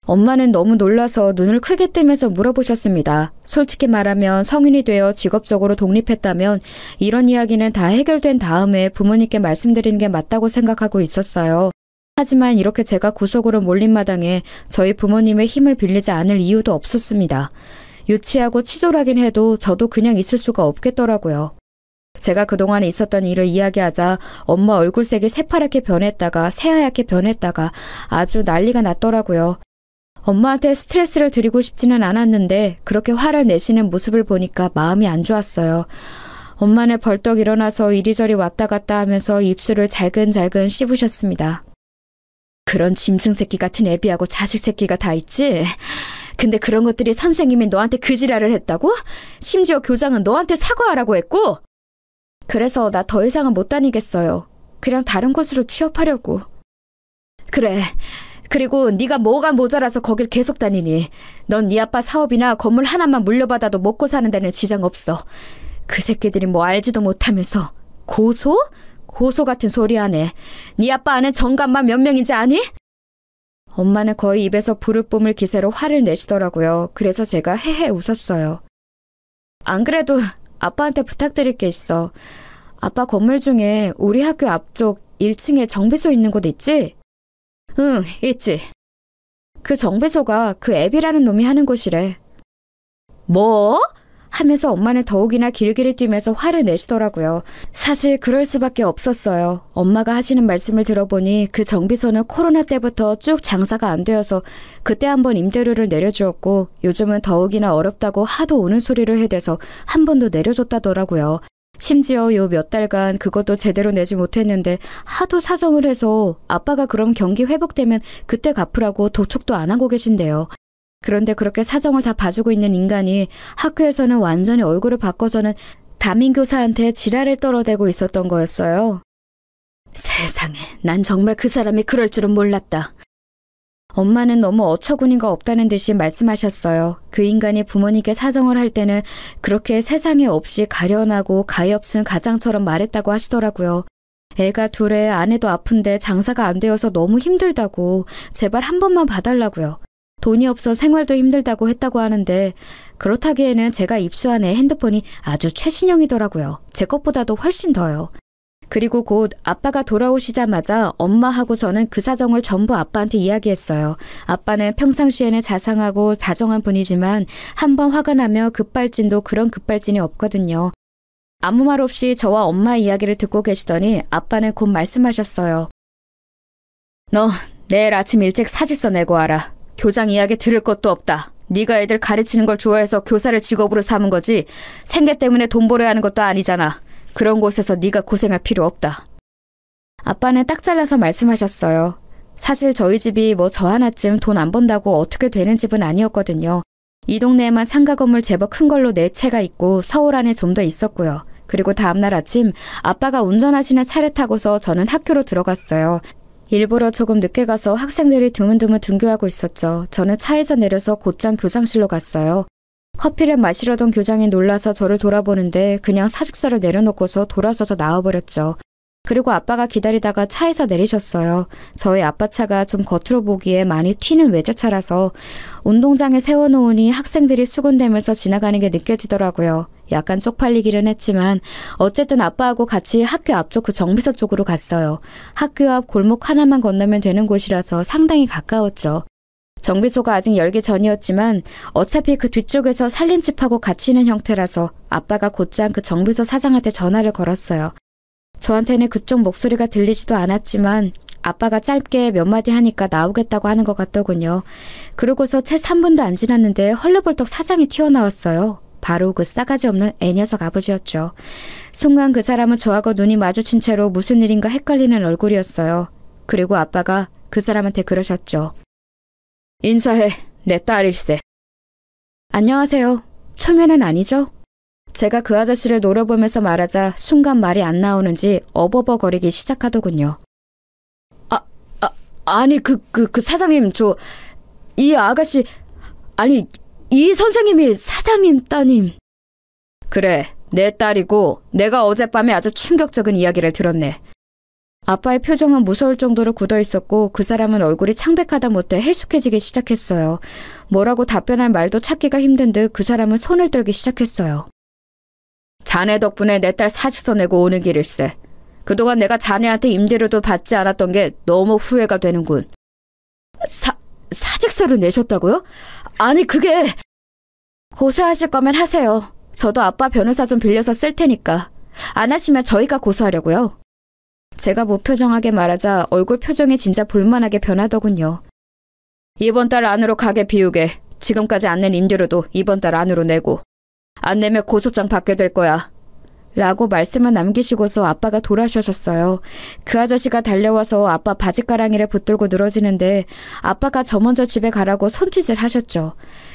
엄마는 너무 놀라서 눈을 크게 뜨면서 물어보셨습니다. 솔직히 말하면 성인이 되어 직업적으로 독립했다면 이런 이야기는 다 해결된 다음에 부모님께 말씀드리는 게 맞다고 생각하고 있었어요. 하지만 이렇게 제가 구석으로 몰린 마당에 저희 부모님의 힘을 빌리지 않을 이유도 없었습니다. 유치하고 치졸하긴 해도 저도 그냥 있을 수가 없겠더라고요. 제가 그동안 있었던 일을 이야기하자 엄마 얼굴색이 새파랗게 변했다가 새하얗게 변했다가 아주 난리가 났더라고요. 엄마한테 스트레스를 드리고 싶지는 않았는데 그렇게 화를 내시는 모습을 보니까 마음이 안 좋았어요. 엄마는 벌떡 일어나서 이리저리 왔다 갔다 하면서 입술을 잘근잘근 씹으셨습니다. 그런 짐승 새끼 같은 애비하고 자식 새끼가 다 있지? 근데 그런 것들이 선생님이 너한테 그 지랄을 했다고? 심지어 교장은 너한테 사과하라고 했고? 그래서 나 더 이상은 못 다니겠어요. 그냥 다른 곳으로 취업하려고. 그래. 그리고 네가 뭐가 모자라서 거길 계속 다니니. 넌 네 아빠 사업이나 건물 하나만 물려받아도 먹고 사는 데는 지장 없어. 그 새끼들이 뭐 알지도 못하면서. 고소? 고소 같은 소리 하네. 네 아빠 아는 정감만 몇 명인지 아니? 엄마는 거의 입에서 불을 뿜을 기세로 화를 내시더라고요. 그래서 제가 헤헤 웃었어요. 안 그래도 아빠한테 부탁드릴 게 있어. 아빠 건물 중에 우리 학교 앞쪽 1층에 정비소 있는 곳 있지? 응, 있지. 그 정비소가 그 애비라는 놈이 하는 곳이래. 뭐? 하면서 엄마는 더욱이나 길길이 뛰면서 화를 내시더라고요. 사실 그럴 수밖에 없었어요. 엄마가 하시는 말씀을 들어보니 그 정비소는 코로나 때부터 쭉 장사가 안 되어서 그때 한번 임대료를 내려주었고 요즘은 더욱이나 어렵다고 하도 우는 소리를 해대서 한 번도 내려줬다더라고요. 심지어 요 몇 달간 그것도 제대로 내지 못했는데 하도 사정을 해서 아빠가 그럼 경기 회복되면 그때 갚으라고 도촉도 안 하고 계신데요. 그런데 그렇게 사정을 다 봐주고 있는 인간이 학교에서는 완전히 얼굴을 바꿔서는 담임교사한테 지랄을 떨어대고 있었던 거였어요. 세상에, 난 정말 그 사람이 그럴 줄은 몰랐다. 엄마는 너무 어처구니가 없다는 듯이 말씀하셨어요. 그 인간이 부모님께 사정을 할 때는 그렇게 세상에 없이 가련하고 가엾은 가장처럼 말했다고 하시더라고요. 애가 둘에 아내도 아픈데 장사가 안 되어서 너무 힘들다고 제발 한 번만 봐달라고요. 돈이 없어 생활도 힘들다고 했다고 하는데 그렇다기에는 제가 입수한 애 핸드폰이 아주 최신형이더라고요. 제 것보다도 훨씬 더요. 그리고 곧 아빠가 돌아오시자마자 엄마하고 저는 그 사정을 전부 아빠한테 이야기했어요. 아빠는 평상시에는 자상하고 다정한 분이지만 한번 화가 나면 급발진도 그런 급발진이 없거든요. 아무 말 없이 저와 엄마 이야기를 듣고 계시더니 아빠는 곧 말씀하셨어요. 너 내일 아침 일찍 사직서 내고 와라. 교장 이야기 들을 것도 없다. 네가 애들 가르치는 걸 좋아해서 교사를 직업으로 삼은 거지 생계 때문에 돈 벌어야 하는 것도 아니잖아. 그런 곳에서 네가 고생할 필요 없다. 아빠는 딱 잘라서 말씀하셨어요. 사실 저희 집이 뭐 저 하나쯤 돈 안 번다고 어떻게 되는 집은 아니었거든요. 이 동네에만 상가 건물 제법 큰 걸로 4채가 있고 서울 안에 좀 더 있었고요. 그리고 다음날 아침 아빠가 운전하시는 차를 타고서 저는 학교로 들어갔어요. 일부러 조금 늦게 가서 학생들이 드문드문 등교하고 있었죠. 저는 차에서 내려서 곧장 교장실로 갔어요. 커피를 마시려던 교장이 놀라서 저를 돌아보는데 그냥 사직서를 내려놓고서 돌아서서 나와버렸죠. 그리고 아빠가 기다리다가 차에서 내리셨어요. 저희 아빠 차가 좀 겉으로 보기에 많이 튀는 외제차라서 운동장에 세워놓으니 학생들이 수군대면서 지나가는 게 느껴지더라고요. 약간 쪽팔리기는 했지만 어쨌든 아빠하고 같이 학교 앞쪽 그 정비소 쪽으로 갔어요. 학교 앞 골목 하나만 건너면 되는 곳이라서 상당히 가까웠죠. 정비소가 아직 열기 전이었지만 어차피 그 뒤쪽에서 살림집하고 같이 있는 형태라서 아빠가 곧장 그 정비소 사장한테 전화를 걸었어요. 저한테는 그쪽 목소리가 들리지도 않았지만 아빠가 짧게 몇 마디 하니까 나오겠다고 하는 것 같더군요. 그러고서 채 3분도 안 지났는데 헐레벌떡 사장이 튀어나왔어요. 바로 그 싸가지 없는 애녀석 아버지였죠. 순간 그 사람은 저하고 눈이 마주친 채로 무슨 일인가 헷갈리는 얼굴이었어요. 그리고 아빠가 그 사람한테 그러셨죠. 인사해. 내 딸일세. 안녕하세요. 초면은 아니죠? 제가 그 아저씨를 노려보면서 말하자 순간 말이 안 나오는지 어버버거리기 시작하더군요. 아니 그 사장님 이 아가씨 아니 이 선생님이 사장님 따님. 그래 내 딸이고 내가 어젯밤에 아주 충격적인 이야기를 들었네. 아빠의 표정은 무서울 정도로 굳어있었고 그 사람은 얼굴이 창백하다 못해 헬쑥해지기 시작했어요. 뭐라고 답변할 말도 찾기가 힘든 듯 그 사람은 손을 떨기 시작했어요. 자네 덕분에 내 딸 사직서 내고 오는 길일세. 그동안 내가 자네한테 임대료도 받지 않았던 게 너무 후회가 되는군. 사직서를 내셨다고요? 아니 그게... 고소하실 거면 하세요. 저도 아빠 변호사 좀 빌려서 쓸 테니까. 안 하시면 저희가 고소하려고요. 제가 무표정하게 말하자 얼굴 표정이 진짜 볼만하게 변하더군요. 이번 달 안으로 가게 비우게. 지금까지 안 낸 임대료도 이번 달 안으로 내고. 안 내면 고소장 받게 될 거야. 라고 말씀을 남기시고서 아빠가 돌아서셨어요. 그 아저씨가 달려와서 아빠 바지가랑이를 붙들고 늘어지는데 아빠가 저 먼저 집에 가라고 손짓을 하셨죠.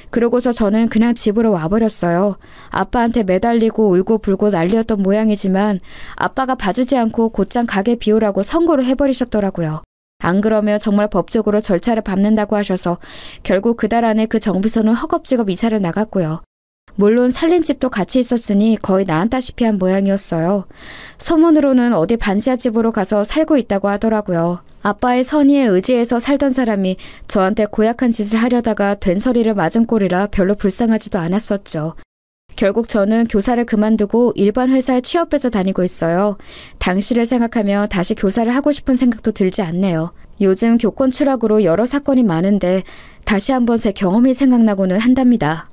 그러고서 저는 그냥 집으로 와버렸어요. 아빠한테 매달리고 울고 불고 난리였던 모양이지만 아빠가 봐주지 않고 곧장 가게 비우라고 선고를 해버리셨더라고요. 안 그러면 정말 법적으로 절차를 밟는다고 하셔서 결국 그달 안에 그 정비소는 허겁지겁 이사를 나갔고요. 물론 살림집도 같이 있었으니 거의 나앉다시피 한 모양이었어요. 소문으로는 어디 반지하 집으로 가서 살고 있다고 하더라고요. 아빠의 선의에 의지해서 살던 사람이 저한테 고약한 짓을 하려다가 된소리를 맞은 꼴이라 별로 불쌍하지도 않았었죠. 결국 저는 교사를 그만두고 일반 회사에 취업해서 다니고 있어요. 당시를 생각하며 다시 교사를 하고 싶은 생각도 들지 않네요. 요즘 교권 추락으로 여러 사건이 많은데 다시 한번 제 경험이 생각나고는 한답니다.